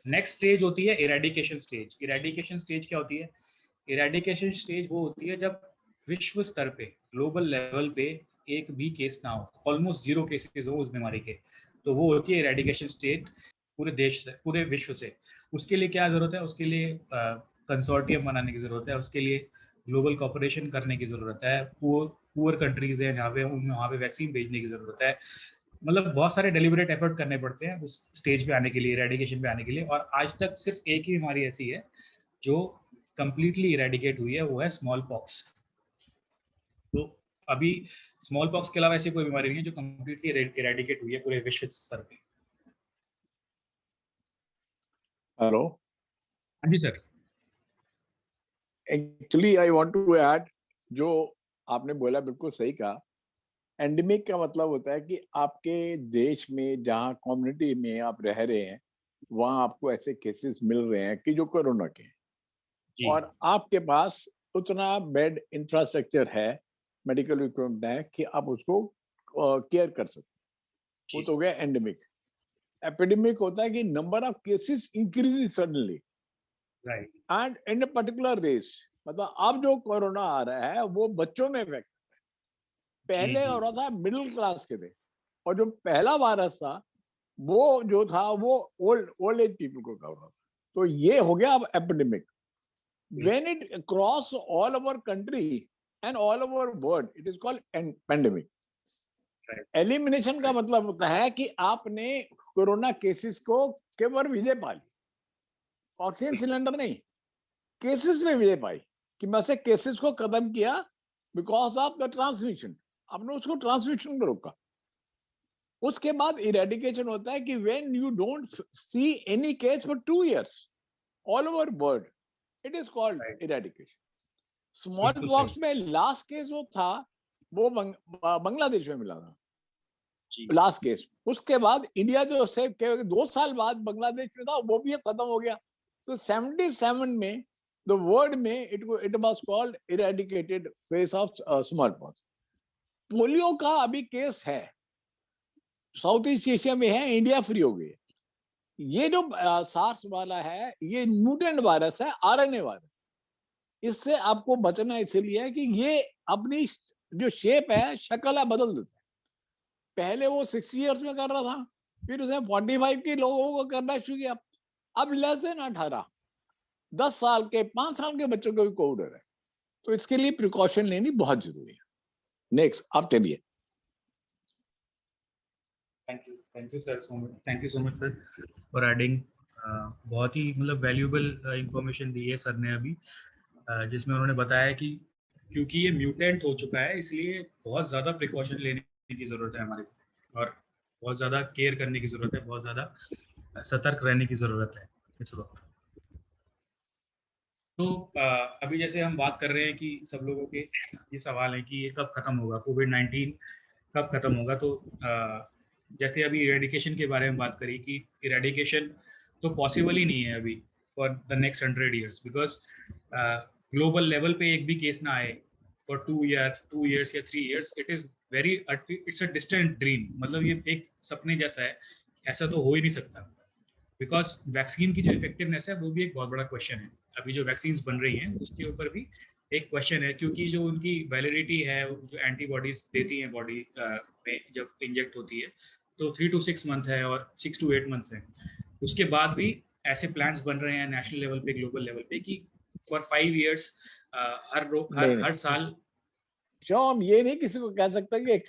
नेक्स्ट स्टेज होती है इरेडिकेशन स्टेज। इरेडिकेशन स्टेज क्या होती है? इरेडिकेशन स्टेज वो होती है जब विश्व स्तर पे, ग्लोबल लेवल पे एक भी केस ना हो, ऑलमोस्ट 0 केसेस हो उस बीमारी के, तो वो होती है इरेडिकेशन स्टेज पूरे देश से, पूरे विश्व से। उसके लिए क्या जरूरत है? उसके लिए कंसोर्टियम बनाने की जरूरत है, उसके लिए ग्लोबल कॉपरेशन करने की जरूरत है, पुअर कंट्रीज हैं जहाँ पे वहाँ पे वैक्सीन भेजने की जरूरत है। मतलब बहुत सारे डेलिबरेट एफर्ट करने पड़ते हैं उस स्टेज पे आने के लिए, इरेडिकेशन पे आने के लिए। और आज तक सिर्फ एक ही बीमारी ऐसी है जो कंप्लीटली इरेडिकेट हुई है, वो है स्मॉल पॉक्स। तो अभी स्मॉल पॉक्स के अलावा ऐसी कोई बीमारी नहीं है जो कंप्लीटली इरेडिकेट हुई है पूरे विश्व स्तर पे। हेलो, हाँ जी sir. Actually I want to add, जो आपने बोला बिल्कुल सही कहा। एंडेमिक का मतलब होता है कि आपके देश में जहाँ कम्युनिटी में आप रह रहे हैं वहाँ आपको ऐसे केसेस मिल रहे हैं कि जो कोरोना के हैं और आपके पास उतना बेड इंफ्रास्ट्रक्चर है, मेडिकल इक्विपमेंट है कि आप उसको केयर कर सकते। वो तो हो गया एंडेमिक। एपिडेमिक होता है कि number of cases increase suddenly and in a particular race. मतलब अब जो कोरोना आ रहा है वो बच्चों में इफेक्ट, पहले हो रहा था मिडिल क्लास के थे, और जो पहला वायरस था वो जो था वो ओल्ड एज पीपल को कर रहा था। तो ये हो गया अब epidemic. When it cross all over country and all over world, it is called pandemic. Elimination का मतलब होता है कि आपने कोरोना केसेस को केवल विजय पा ली, ऑक्सीजन सिलेंडर नहीं, केसेस में विजय पाई। कि मैं से केसेस को खत्म किया बिकॉज ऑफ द ट्रांसमिशन, आपने उसको ट्रांसमिशन को रोका। उसके बाद इरेडिकेशन होता है कि when you don't see any case for 2 years all over world, it is called eradication. Small pox में लास्ट केस वो था, वो बांग्लादेश में मिला था लास्ट केस। उसके बाद इंडिया जो से 2 साल बाद बांग्लादेश में था, वो भी खत्म हो गया। तो 77 में द वर्ल्ड में it was called eradicated face of small pox. Polio का अभी केस है, साउथ ईस्ट एशिया में है, इंडिया फ्री हो गई। ये जो सार्स वाला है, ये म्यूटेंट वायरस है, आरएनए वायरस। इससे आपको बचना इसलिए है कि ये अपनी जो शेप है, शक्ल है, बदल देता है। पहले वो 60 years में कर रहा था, फिर उसने 45 के लोगों को करना शुरू किया। अब लेस देन 18, 10 साल के, 5 साल के बच्चों को भी कोविड है। तो इसके लिए प्रिकॉशन लेनी बहुत जरूरी है। नेक्स्ट, आप चलिए। Thank you sir, thank you so much sir for adding. बहुत ही मतलब वैल्यूएबल इंफॉर्मेशन दी है सर ने अभी, जिसमें उन्होंने बताया कि क्योंकि ये म्यूटेंट हो चुका है, इसलिए बहुत ज़्यादा प्रिकॉशन लेने की ज़रूरत है हमारे, और बहुत ज़्यादा केयर करने की ज़रूरत है, बहुत ज़्यादा सतर्क रहने की ज़रूरत है इस वक्त। तो अभी जैसे हम बात कर रहे हैं कि सब लोगों के ये सवाल है कि ये कब ख़त्म होगा, कोविड-19 कब ख़त्म होगा। तो जैसे अभी इरेडिकेशन के बारे में बात करी कि इरेडिकेशन तो पॉसिबल ही नहीं है अभी for the next 100 years, because global level पे एक भी केस ना आए फॉर 2 years या 3 years, it's a distant dream. मतलब ये एक सपने जैसा है, ऐसा तो हो ही नहीं सकता, बिकॉज वैक्सीन की जो इफेक्टिवनेस है वो भी एक बहुत बड़ा क्वेश्चन है। अभी जो वैक्सीन बन रही हैं उसके ऊपर भी एक क्वेश्चन है, क्योंकि जो उनकी वैलिडिटी है, जो एंटीबॉडीज देती हैं बॉडी में जब इंजेक्ट होती है, तो 3 to 6 month है और 6 to 8 months है। उसके बाद भी ऐसे प्लान्स बन रहे हैं नेशनल लेवल पे, ग्लोबल लेवल पे, कि फॉर 5 years हर साल। जो हम ये नहीं किसी को कह सकते कि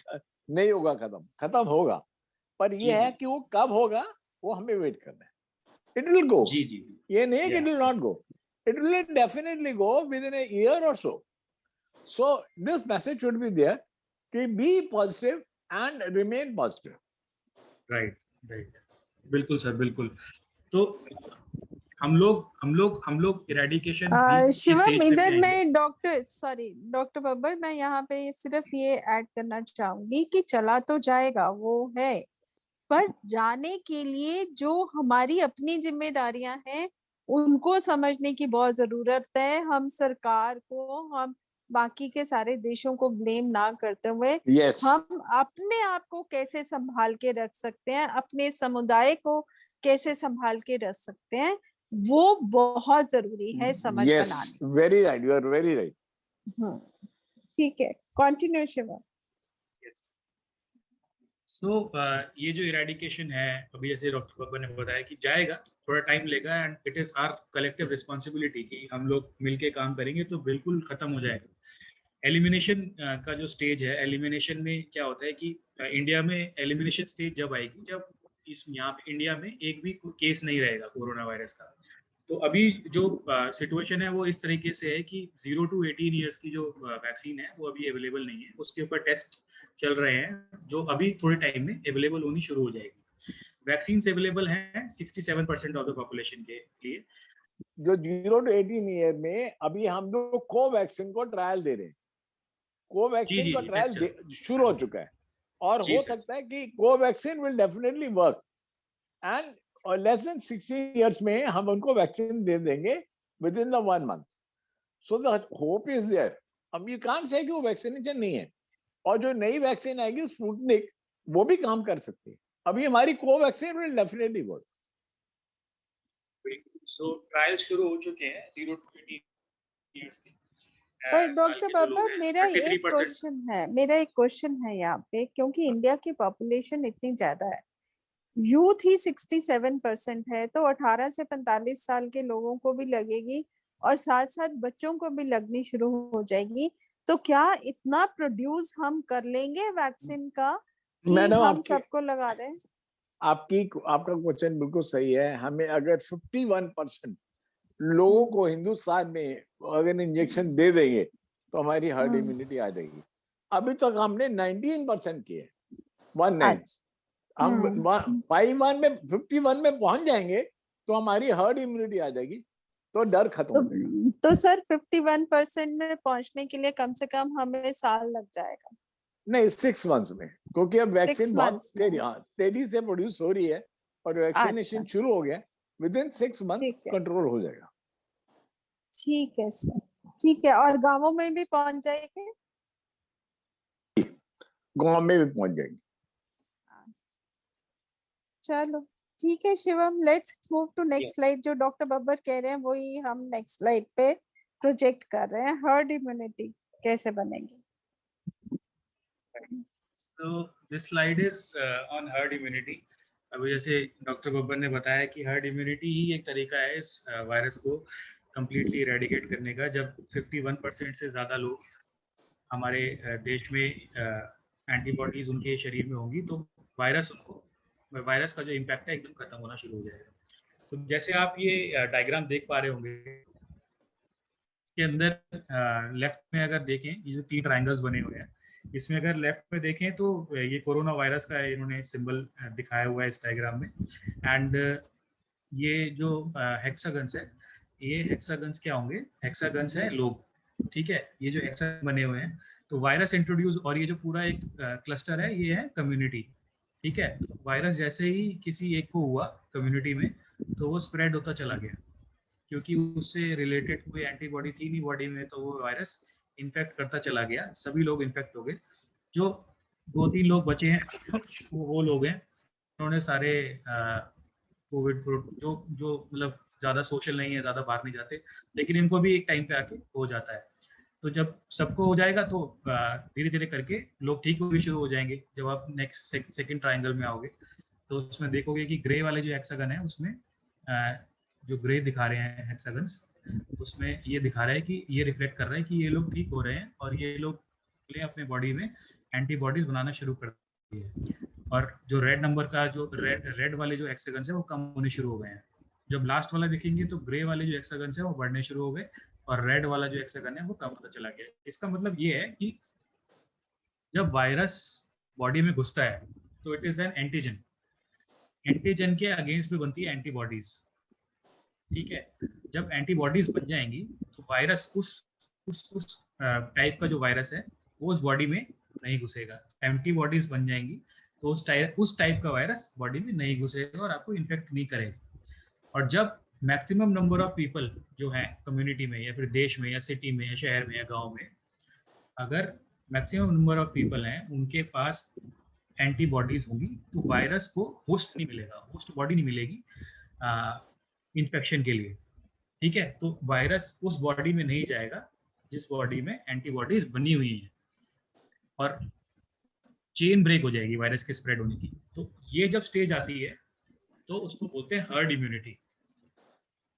नहीं होगा, खत्म होगा, पर ये है कि वो कब होगा वो हमें वेट करना है। इट विल गो, ये नहीं है कि it will not go, it will definitely go within a year और so. So this message should be there कि be positive and remain positive. Right, बिल्कुल सर, बिल्कुल। तो हम लोग इरेडिकेशन शिवम, इधर मैं डॉक्टर बब्बर, मैं यहाँ पे सिर्फ ये ऐड करना चाहूंगी कि चला तो जाएगा वो है, पर जाने के लिए जो हमारी अपनी जिम्मेदारियां हैं उनको समझने की बहुत जरूरत है। हम सरकार को, हम बाकी के सारे देशों को ब्लेम ना करते हुए हम अपने आप को कैसे संभाल के रख सकते हैं, अपने समुदाय को कैसे संभाल के रख सकते हैं, वो बहुत जरूरी है समझ बनाने। Very right, you are very right. ठीक है, कंटिन्यू शिवा। सो ये जो इरेडिकेशन है, अभी जैसे डॉक्टर बब्बर ने बताया कि जाएगा, थोड़ा टाइम लेगा, and it is our collective responsibility कि हम लोग मिलके काम करेंगे तो बिल्कुल खत्म हो जाएगा। एलिमिनेशन का जो स्टेज है, एलिमिनेशन में क्या होता है कि इंडिया में एलिमिनेशन स्टेज जब आएगी, जब यहाँ पे इंडिया में एक भी केस नहीं रहेगा कोरोना वायरस का। तो अभी जो सिचुएशन है वो इस तरीके से है कि 0 to 18 years की जो वैक्सीन है वो अभी अवेलेबल नहीं है, उसके ऊपर टेस्ट चल रहे हैं, जो अभी थोड़े टाइम में अवेलेबल होनी शुरू हो जाएगी। वैक्सीन अवेलेबल हैं 67% ऑफ द पॉपुलेशन के लिए। जो 0 to 18 ईयर में अभी हम लोग कोवैक्सीन को ट्रायल दे रहे हैं, कोवैक्सीन का ट्रायल शुरू हो चुका है, और हो सकता है कि Covaxin will definitely work, and और लेस देन 60 years में हम उनको वैक्सीन दे देंगे within the 1 month। So the hope is there. अब यू कांट से कि वो वैक्सीनेशन नहीं है, और जो नई वैक्सीन आएगी स्पुतनिक, वो भी काम कर सकती है। अभी हमारी Covaxin will definitely work. So trial शुरू हो चुके हैं 0 to 18 years की। पर डॉक्टर बब्बर, मेरा एक क्वेश्चन है यहाँ पे, क्योंकि इंडिया की पॉपुलेशन इतनी ज्यादा है, यूथ ही 67% है, तो 18 से 45 साल के लोगों को भी लगेगी और साथ साथ बच्चों को भी लगनी शुरू हो जाएगी। तो क्या इतना प्रोड्यूस हम कर लेंगे वैक्सीन का कि हम सबको लगा दें? आपका क्वेश्चन बिल्कुल सही है। हमें अगर 51% लोगों को हिंदुस्तान में अगर इंजेक्शन दे देंगे तो हमारी हर्ड हम्म। इम्यूनिटी आ जाएगी। अभी तक हमने 19% किए, 19। अच्छा। हम 51 में 51 में पहुंच जाएंगे तो हमारी हर्ड इम्यूनिटी आ जाएगी, तो डर खत्म हो जाएगा। तो सर 51% में पहुंचने के लिए कम से कम हमें साल लग जाएगा? नहीं, 6 मंथ्स में, क्योंकि अब 6 वैक्सीन बहुत months में। तेजी से प्रोड्यूस हो रही है और वैक्सीनेशन अच्छा, शुरू हो गया, विद इन 6 मंथ ठीक है, कंट्रोल हो जाएगा। ठीक है सर, ठीक है। और गांवों में भी पहुंच जाएंगे? गांव में भी पहुंच जाएगी। चलो ठीक है Shivam, let's move to next slide. जो डॉक्टर बब्बर कह रहे हैं वही हम नेक्स्ट स्लाइड पे प्रोजेक्ट कर रहे हैं। हर्ड इम्यूनिटी कैसे बनेगी? So this slide is on herd immunity. अभी जैसे डॉक्टर बब्बर ने बताया कि हर्ड इम्यूनिटी ही एक तरीका है इस वायरस को कम्प्लीटली इरेडिकेट करने का। जब 51% से ज़्यादा लोग हमारे देश में एंटीबॉडीज उनके शरीर में होंगी तो वायरस का जो इम्पैक्ट है एकदम खत्म होना शुरू हो जाएगा। तो जैसे आप ये डायग्राम देख पा रहे होंगे, के अंदर लेफ्ट में अगर देखें, ये जो 3 ट्रायंगल्स बने हुए हैं, इसमें अगर लेफ्ट में देखें तो ये कोरोना वायरस का इन्होंने सिंबल दिखाया हुआ है इस डायग्राम में। एंड ये जो हेक्सागन्स है, ये हेक्सागन्स क्या होंगे? हेक्सागन्स है लोग, ठीक है। ये जो हेक्सागन बने हुए हैं तो वायरस इंट्रोड्यूस, और ये जो पूरा एक क्लस्टर है ये है कम्युनिटी, ठीक है। तो वायरस जैसे ही किसी एक को हुआ कम्युनिटी में तो वो स्प्रेड होता चला गया, क्योंकि उससे रिलेटेड कोई एंटीबॉडी थी नहीं बॉडी में, तो वो वायरस इन्फेक्ट करता चला गया, सभी लोग इन्फेक्ट हो गए। जो 2-3 लोग बचे हैं वो लोग हैं उन्होंने सारे कोविड जो जो मतलब ज़्यादा सोशल नहीं है, ज़्यादा बाहर नहीं जाते, लेकिन इनको भी एक टाइम पे आके हो जाता है। तो जब सबको हो जाएगा तो धीरे धीरे करके लोग ठीक होने शुरू हो जाएंगे। जब आप नेक्स्ट सेकंड ट्रायंगल में आओगे तो उसमें देखोगे कि ग्रे वाले जो हेक्सागन है उसमें जो ग्रे दिखा रहे हैं हेक्सागन्स, उसमें ये दिखा रहा है कि ये रिफ्लेक्ट कर रहा है कि ये लोग ठीक हो रहे हैं और ये लोग अपने बॉडी में एंटीबॉडीज बनाना शुरू कर दी है। और जो रेड नंबर का जो रेड वाले जो हेक्सागन्स है वो कम होने शुरू हो गए हैं। जब लास्ट वाला देखेंगे तो ग्रे वाले जो हेक्सागन्स है वो बढ़ने शुरू हो गए और रेड वाला जो हेक्सागन है वो कम होता चला गया। इसका मतलब ये है कि जब वायरस बॉडी में घुसता है तो it is an antigen, antigen के अगेंस्ट भी बनती है एंटीबॉडीज, ठीक है। जब एंटीबॉडीज बन जाएंगी तो वायरस उस टाइप का जो वायरस है वो उस बॉडी में नहीं घुसेगा। एंटीबॉडीज बन जाएंगी तो उस टाइप का वायरस बॉडी में नहीं घुसेगा और आपको इन्फेक्ट नहीं करेगा। और जब मैक्सिमम नंबर ऑफ पीपल जो है कम्युनिटी में या फिर देश में या सिटी में या शहर में या गांव में, अगर मैक्सिमम नंबर ऑफ पीपल हैं उनके पास एंटीबॉडीज होंगी तो वायरस को होस्ट नहीं मिलेगा, होस्ट बॉडी नहीं मिलेगी इन्फेक्शन के लिए, ठीक है। तो वायरस उस बॉडी में नहीं जाएगा जिस बॉडी में एंटीबॉडीज बनी हुई हैं और चेन ब्रेक हो जाएगी वायरस के स्प्रेड होने की। तो ये जब स्टेज आती है तो उसको बोलते हैं हर्ड इम्यूनिटी।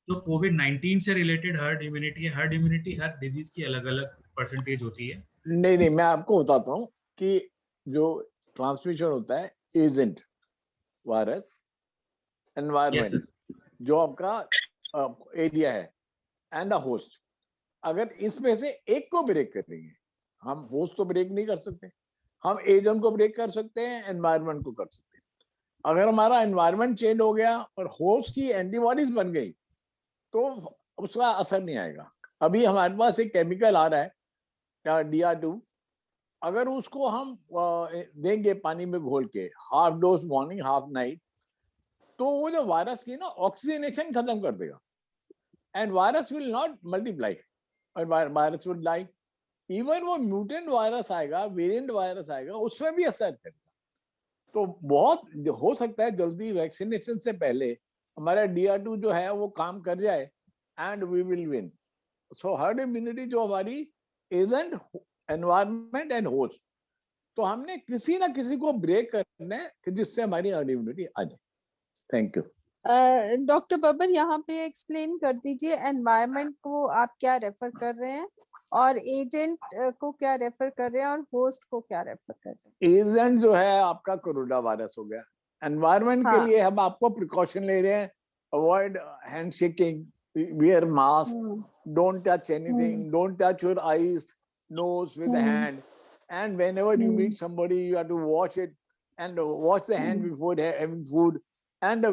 तो कोविड-19 से रिलेटेड हर्ड इम्यूनिटी है। हर्ड इम्यूनिटी हर डिजीज की अलग अलग परसेंटेज होती है। नहीं, मैं आपको बताता हूँ कि जो ट्रांसमिशन होता है एजेंट, वायरस, एनवायरनमेंट, जो आपका एरिया है, एंड द होस्ट, अगर इसमें से एक को ब्रेक करेंगे, हम होस्ट तो ब्रेक नहीं कर सकते, हम एजेंट को ब्रेक कर सकते हैं, एनवायरनमेंट को कर सकते हैं। अगर हमारा एनवायरनमेंट चेंज हो गया और होस्ट की एंटीबॉडीज बन गई तो उसका असर नहीं आएगा। अभी हमारे पास एक केमिकल आ रहा है DR2, अगर उसको हम देंगे पानी में घोल के, half dose morning half night, तो वो जो वायरस की ना ऑक्सीजनेशन खत्म कर देगा and virus will not multiply और वायरस विल डाई। इवन वो म्यूटेंट वायरस आएगा, वेरिएंट वायरस आएगा, उसमें भी असर करेगा। तो बहुत हो सकता है जल्दी वैक्सीनेशन से पहले हमारा DR2 जो है वो काम कर जाए and we will win. So herd immunity जो हमारी एजेंट, एनवायरनमेंट एंड होस्ट, तो हमने किसी ना किसी को ब्रेक करना है जिससे हमारी हर्ड इम्यूनिटी आ जाए। Thank you. डॉक्टर बब्बर यहाँ पे एक्सप्लेन कर दीजिए एनवायरनमेंट को आप क्या रेफर कर रहे हैं और एजेंट को क्या रेफर कर रहे हैं और होस्ट को क्या रेफर कर रहे हैं? एजेंट जो है आपका कोरोना वायरस हो गया। एनवायरनमेंट के लिए हम आपको प्रिकॉशन ले रहे हैं, avoid hand shaking, wear mask, don't touch anything, don't touch your eyes, nose with the hand. And whenever you meet somebody, you have to wash it and wash the hand before having food, and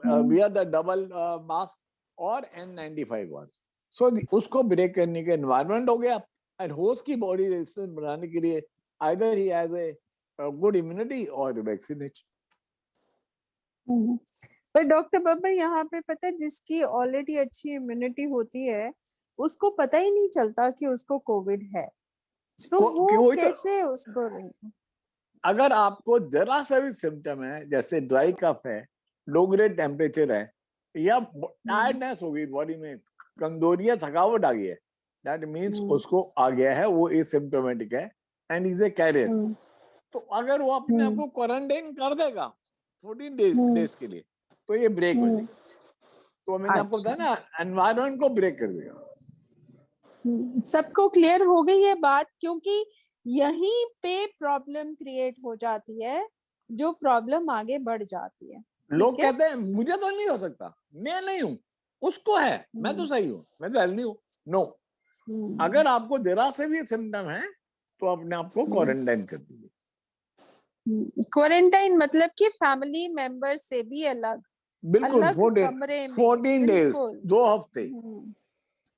wear the double mask or N95 ones. So उसको break करने के environment हो गया, and host की body resistance बनाने के लिए either he has a good immunity or vaccination. पर डॉक्टर बाबा यहाँ पे पता है, जिसकी ऑलरेडी अच्छी इम्यूनिटी होती है उसको पता ही नहीं चलता कि उसको कोविड है, तो वो कैसे उसको? अगर आपको जरा सा भी सिम्टम है, जैसे ड्राई कफ है, लो ग्रेड टेम्परेचर है, या टायर्डनेस हो गई बॉडी में, कमजोरी या थकावट आ गई है, दैट मीन्स उसको आ गया है, वो एसिम्प्टोमेटिक है एंड इज ए कैरियर। तो अगर वो अपने आप को क्वारंटाइन कर देगा 14 डेज के लिए, तो ये ब्रेक हो जाएगा। तो मैंने आपको बताया ना, एनवायरनमेंट को ब्रेक कर देगा। सबको क्लियर हो गई है बात, क्योंकि यहीं पे प्रॉब्लम क्रिएट हो जाती है, जो प्रॉब्लम आगे बढ़ जाती है। लोग कहते हैं मुझे तो नहीं हो सकता, मैं नहीं हूं, उसको है, मैं तो सही हूं, मैं तो हेल्दी हूं। नो, अगर आपको जरा से भी सिम्टम है तो अपने आप को क्वारंटाइन कर दीजिए। क्वारंटाइन मतलब कि फैमिली मेंबर से भी अलग, बिल्कुल, अलग कमरे में 14 डेज, 2 हफ्ते।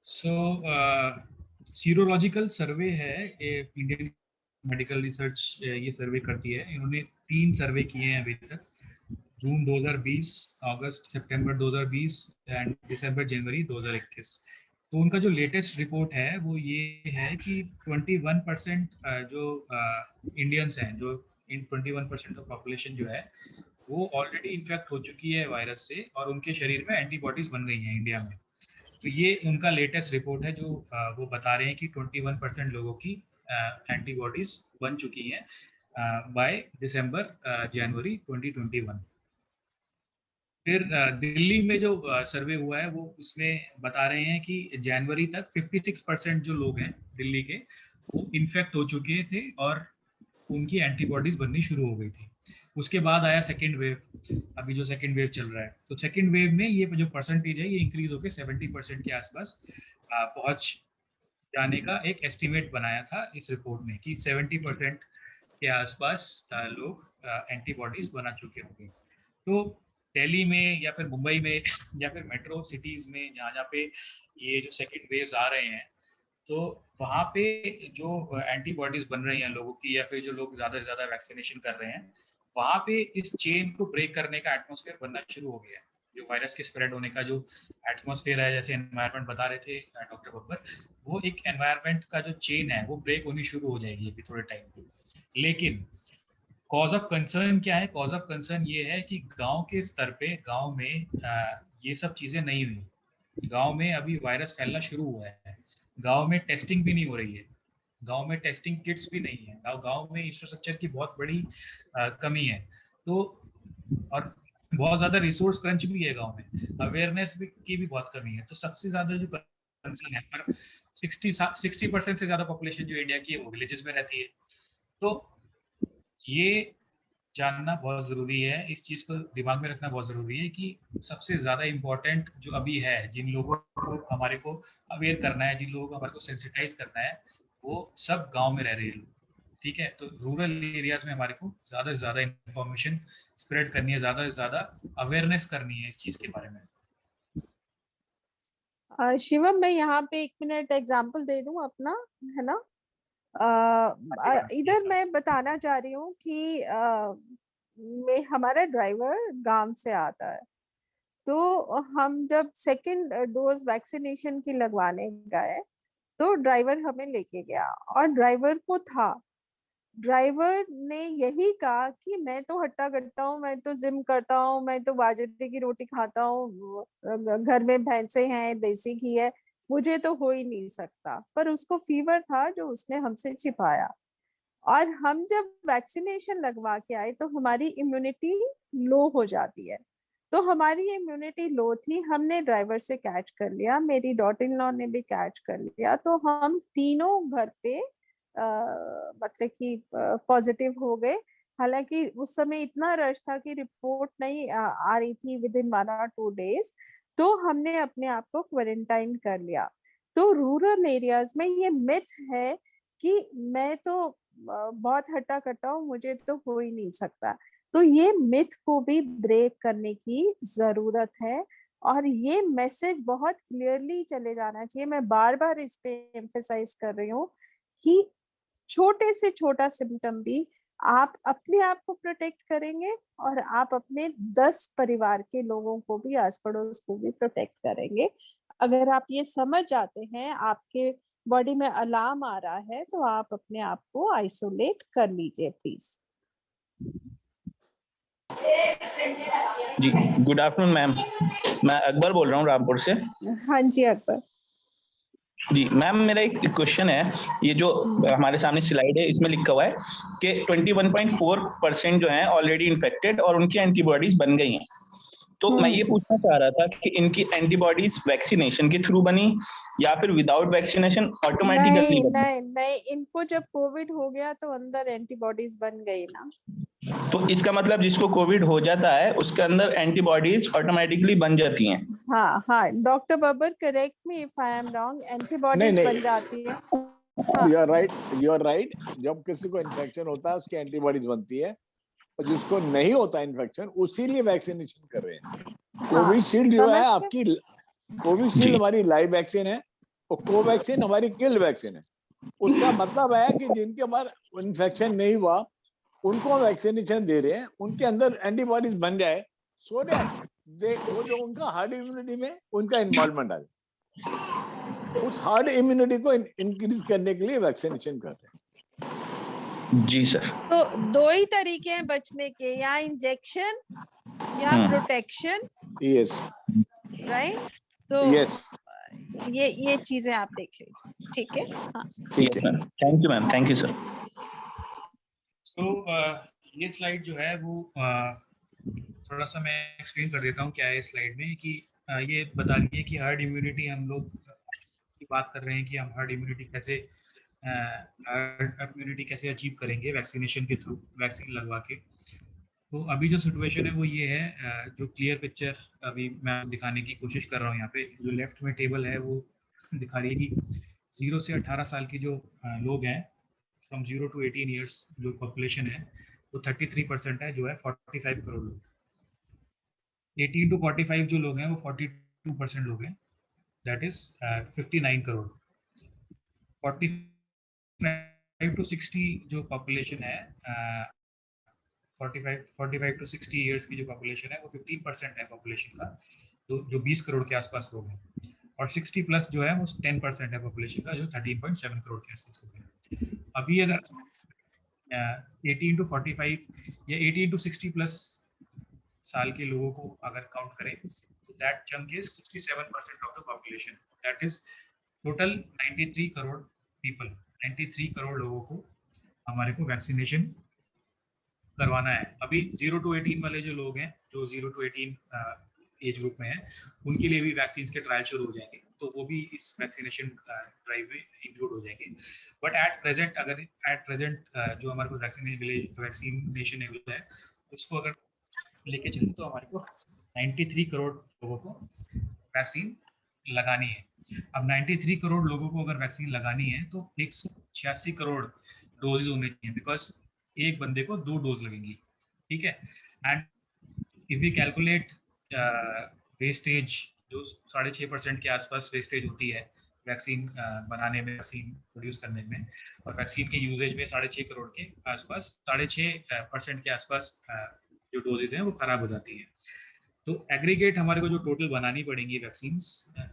सो सीरोलॉजिकल सर्वे है, इंडियन मेडिकल रिसर्च ये सर्वे करती है। इन्होंने 3 सर्वे किए हैं अभी तक, जून 2020, अगस्त सितंबर 2020 एंड दिसंबर जनवरी 2021। तो उनका जो लेटेस्ट रिपोर्ट है वो ये है कि 21% जो इंडियंस हैं, जो 21% ऑफ पॉपुलेशन जो है वो ऑलरेडी इन्फेक्ट हो चुकी है वायरस से, और उनके शरीर में एंटीबॉडीज बन गई हैं इंडिया में। तो ये उनका लेटेस्ट रिपोर्ट है, जो वो बता रहे हैं कि 21% लोगों की एंटीबॉडीज बन चुकी हैं बाय दिसंबर जनवरी 2021। फिर दिल्ली में जो सर्वे हुआ है वो उसमें बता रहे हैं कि जनवरी तक 56% जो लोग हैं दिल्ली के, वो इन्फेक्ट हो चुके थे और उनकी एंटीबॉडीज बननी शुरू हो गई थी। उसके बाद आया सेकेंड वेव, अभी जो सेकेंड वेव चल रहा है, तो सेकेंड वेव में ये जो परसेंटेज है ये इंक्रीज होकर 70% के आसपास पहुंच जाने का एक एस्टिमेट बनाया था इस रिपोर्ट में, कि 70% के आसपास लोग एंटीबॉडीज बना चुके होंगे। तो दिल्ली में या फिर मुंबई में या फिर मेट्रो सिटीज में जहाँ पे ये जो सेकेंड वेव्स आ रहे हैं, तो वहाँ पे जो एंटीबॉडीज बन रही हैं लोगों की, या फिर जो लोग ज़्यादा से ज़्यादा वैक्सीनेशन कर रहे हैं, वहाँ पे इस चेन को ब्रेक करने का एटमॉस्फेयर बनना शुरू हो गया है। जो वायरस के स्प्रेड होने का जो एटमॉस्फेयर है, जैसे एनवायरनमेंट बता रहे थे डॉक्टर बब्बर, वो एक एनवायरनमेंट का जो चेन है वो ब्रेक होनी शुरू हो जाएगी अभी थोड़े टाइम में। लेकिन कॉज ऑफ कंसर्न क्या है? कॉज ऑफ कंसर्न ये है कि गांव के स्तर पे, गांव में ये सब चीज़ें नहीं हुई। गांव में अभी वायरस फैलना शुरू हुआ है, गांव में टेस्टिंग भी नहीं हो रही है, गांव में टेस्टिंग किट्स भी नहीं है, गांव में इंफ्रास्ट्रक्चर की बहुत बड़ी कमी है। तो और बहुत ज़्यादा रिसोर्स क्रंच भी है गांव में, अवेयरनेस की भी बहुत कमी है। तो सबसे ज़्यादा जो कंसर्न है, पर 60% से ज़्यादा पॉपुलेशन जो इंडिया की है वो विलेजेस में रहती है। तो ये जानना बहुत ज़रूरी है, इस चीज़ को दिमाग में रखना बहुत ज़रूरी है कि सबसे ज़्यादा इम्पोर्टेंट जो अभी है, जिन लोगों को हमारे को अवेयर करना है, जिन लोगों को हमारे को सेंसिटाइज करना है, वो सब गांव में रह रहे हैं लोग। ठीक है, तो रूरल एरियाज में हमारे को ज़्यादा से ज़्यादा इंफॉर्मेशन स्प्रेड करनी है, ज़्यादा से ज़्यादा अवेयरनेस करनी है इस चीज़ के बारे में। शिवम, मैं यहाँ पे 1 मिनट एग्जाम्पल दे दूं अपना, है ना? इधर मैं बताना चाह रही हूँ कि हमारा ड्राइवर गांव से आता है, तो हम जब सेकंड डोज वैक्सीनेशन की लगवाने गए तो ड्राइवर हमें लेके गया, और ड्राइवर ने यही कहा कि मैं तो हट्टा कट्टा हूँ, मैं तो जिम करता हूँ, मैं तो बाजरे की रोटी खाता हूँ, घर में भैंसे हैं, देसी घी है, मुझे तो हो ही नहीं सकता। पर उसको फीवर था जो उसने हमसे छिपाया, और हम जब वैक्सीनेशन लगवा के आए तो हमारी इम्यूनिटी लो हो जाती है। तो हमारी इम्यूनिटी लो थी, हमने ड्राइवर से कैच कर लिया, मेरी डॉटर इन लॉ ने भी कैच कर लिया, तो हम तीनों घर पे मतलब कि पॉजिटिव हो गए। हालांकि उस समय इतना रश था कि रिपोर्ट नहीं आ रही थी विद इन 1 or 2 days, तो हमने अपने आप को क्वारंटाइन कर लिया। तो रूरल एरियाज में ये मिथ है कि मैं तो बहुत हट्टा कट्टा हूँ, मुझे तो हो ही नहीं सकता। तो ये मिथ को भी ब्रेक करने की जरूरत है और ये मैसेज बहुत क्लियरली चले जाना चाहिए। मैं बार बार इस पे एम्फेसाइज कर रही हूँ कि छोटे से छोटा सिम्टम भी आप अपने आप को प्रोटेक्ट करेंगे और आप अपने 10 परिवार के लोगों को भी, आस पड़ोस को भी प्रोटेक्ट करेंगे। अगर आप ये समझ जाते हैं, आपके बॉडी में अलार्म आ रहा है, तो आप अपने आप को आइसोलेट कर लीजिए प्लीज। जी गुड आफ्टरनून मैम, मैं अकबर बोल रहा हूँ रामपुर से। हाँ जी अकबर जी मैम, मेरा एक क्वेश्चन है। ये जो हमारे सामने स्लाइड है इसमें लिखा हुआ है कि 21.4% जो है ऑलरेडी इन्फेक्टेड और उनकी एंटीबॉडीज बन गई हैं। तो मैं ये पूछना चाह रहा था कि इनकी एंटीबॉडीज वैक्सीनेशन के थ्रू बनी या फिर विदाउट वैक्सीनेशन ऑटोमेटिकली बनी? नहीं, इनको जब कोविड हो गया तो अंदर एंटीबॉडीज बन गई ना। तो इसका मतलब जिसको कोविड हो जाता है उसके अंदर एंटीबॉडीज ऑटोमेटिकली बन जाती हैं? हाँ, doctor Babar correct me if I am wrong, antibodies बन जाती है। You are right. जब किसी को इन्फेक्शन होता है उसकी एंटीबॉडीज बनती है, और जिसको नहीं होता इन्फेक्शन उसी लिए वैक्सीनेशन कर रहे हैं। कोविशील्ड जो है आपकी, कोविशील्ड हमारी लाइव वैक्सीन है और कोवैक्सीन हमारी किल्ड वैक्सीन है। उसका मतलब है कि जिनके हमारा इन्फेक्शन नहीं हुआ उनको वैक्सीनेशन दे रहे हैं, उनके अंदर एंटीबॉडीज बन जाए, सो दैट वो जो उनका हार्ड इम्यूनिटी में उनका इन्वॉल्वमेंट आ जाए। उस हार्ड इम्यूनिटी को इंक्रीज करने के लिए वैक्सीनेशन कर रहे हैं। जी सर। तो दो ही तरीके हैं बचने के, या इंजेक्शन या प्रोटेक्शन। यस राइट, तो यस, ये चीजें आप देख लीजिए। ठीक है, हाँ ठीक है। Thank you ma'am, thank you sir. तो ये स्लाइड जो है वो थोड़ा सा मैं एक्सप्लेन कर देता हूँ क्या है इस स्लाइड में। कि ये बता रही है कि हार्ड इम्यूनिटी हम लोग की बात कर रहे हैं कि हम हार्ड इम्यूनिटी कैसे अचीव करेंगे वैक्सीनेशन के थ्रू, वैक्सीन लगवा के। तो अभी जो सिचुएशन है वो ये है, जो क्लियर पिक्चर अभी मैं दिखाने की कोशिश कर रहा हूँ यहाँ पे, जो लेफ्ट में टेबल है वो दिखा रही है कि 0 से 18 साल के जो लोग हैं, फ्रॉम 0 to 18 ईयर्स जो पॉपुलेशन है वो 33% है, जो है 45 करोड़ लोग। 18 to 45 जो लोग हैं वो 42% लोग हैं, दैट इज 59 करोड़। 45 to 60 जो पॉपुलेशन है, 45 to 60 ईयर्स की जो पॉपुलेशन है वो 15% है पॉपुलेशन का, जो 20 करोड़ के आसपास लोग हैं। और 60 प्लस जो है वो 10% है पॉपुलेशन का, जो 13.7 करोड़ के आसपास लोग हैं। अभी अगर 18 to 45 या 18 to 60 प्लस साल के लोगों को अगर काउंट करें तो that chunk is 67% of the population, that is total 93 crore people. 93 crore लोगों को हमारे को वैक्सीनेशन करवाना है। अभी 0 to 18 वाले जो लोग हैं, जो 0 to 18 एज ग्रुप में है, उनके लिए भी वैक्सीन के ट्रायल शुरू हो जाएंगे, तो वो भी इस वैक्सीनेशन ड्राइव में इंक्लूड हो जाएंगे। बट एट प्रेजेंट जो हमारे को वैक्सीनेशन है उसको अगर लेके चले तो हमारे को 93 करोड़ लोगों को वैक्सीन लगानी है। अब 93 करोड़ लोगों को अगर वैक्सीन लगानी है तो 186 करोड़ डोज होने चाहिए, बिकॉज एक बंदे को 2 डोज लगेंगी। ठीक है, and if we calculate wastage, जो 6.5% के आसपास वेस्टेज होती है वैक्सीन बनाने में, वैक्सीन प्रोड्यूस करने में, और वैक्सीन के यूजेज में 6.5 करोड़ के आसपास 6.5% के आसपास जो डोजेज हैं वो खराब हो जाती है। तो एग्रीगेट हमारे को जो टोटल बनानी पड़ेंगी वैक्सीन,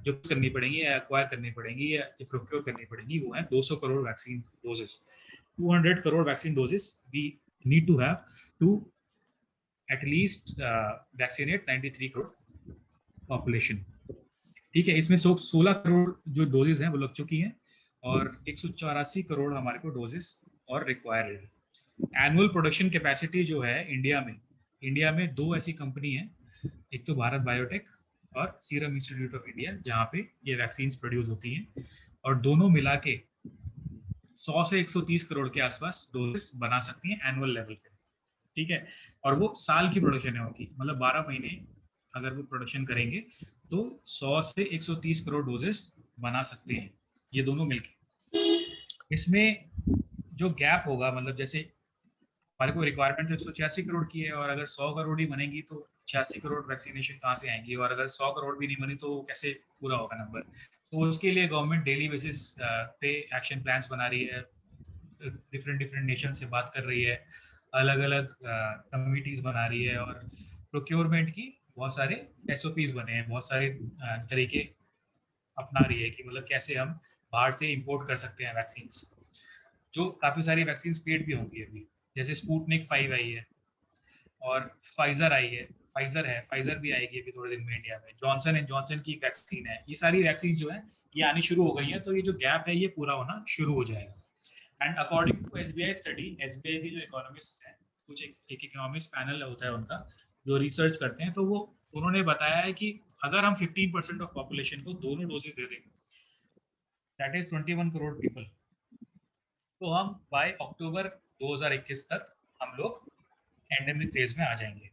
जो करनी पड़ेंगी या एक्वायर करनी पड़ेंगी या प्रोक्योर करनी पड़ेंगी, वो है 200 crore vaccine doses. 200 crore vaccine doses we need to have to at least vaccinate 93 crore population. ठीक है, इसमें 16 करोड़ जो डोजेस हैं वो लग चुकी हैं और 184 करोड़ हमारे को डोजेस और रिक्वायर्ड है। एनुअल प्रोडक्शन कैपेसिटी जो है इंडिया में 2 ऐसी कंपनी है, एक तो भारत बायोटेक और सीरम इंस्टीट्यूट ऑफ इंडिया, जहाँ पे ये वैक्सीन प्रोड्यूस होती हैं, और दोनों मिला के 100 से 130 करोड़ के आसपास डोजेस बना सकती हैं एनुअल लेवल पे। ठीक है, और वो साल की प्रोडक्शन है उनकी, मतलब 12 महीने अगर वो प्रोडक्शन करेंगे तो 100 से 130 करोड़ डोजेस बना सकते हैं ये दोनों मिलके। इसमें जो गैप होगा, मतलब जैसे हमारे को रिक्वायरमेंट तो 186 करोड़ की है, और अगर 100 करोड़ ही बनेगी तो 86 करोड़ वैक्सीनेशन कहाँ से आएंगी, और अगर 100 करोड़ भी नहीं बनी तो कैसे पूरा होगा नंबर। तो उसके लिए गवर्नमेंट डेली बेसिस पे एक्शन प्लान्स बना रही है, डिफरेंट नेशन से बात कर रही है, अलग अलग कमिटीज बना रही है, और प्रोक्योरमेंट की बहुत सारे SOPs बने हैं, बहुत सारे तरीके अपना रही है कि मतलब कैसे हम बाहर से इंपोर्ट कर सकते हैं वैक्सीन, जो काफ़ी सारी वैक्सीन पेड भी होंगी अभी, जैसे स्पुतनिक 5 आई है, और फाइजर आई है, फाइजर भी आएगी अभी थोड़े दिन में इंडिया में, जॉनसन एंड जॉनसन की एक वैक्सीन है। ये सारी वैक्सीन जो है ये आनी शुरू हो गई है, तो ये जो गैप है ये पूरा होना शुरू हो जाएगा। And according to SBI study, SBI के जो इकोनॉमिस्ट हैं, कुछ एक इकोनॉमिस्ट पैनल होता है उनका जो रिसर्च करते हैं, तो वो उन्होंने बताया है कि अगर हम 15% ऑफ पॉपुलेशन को दोनों डोजेस दे देंगे, दैट इज 21 करोड़ पीपल, तो हम बाय अक्टूबर 2021 तक हम लोग एंडेमिक फेज में आ जाएंगे।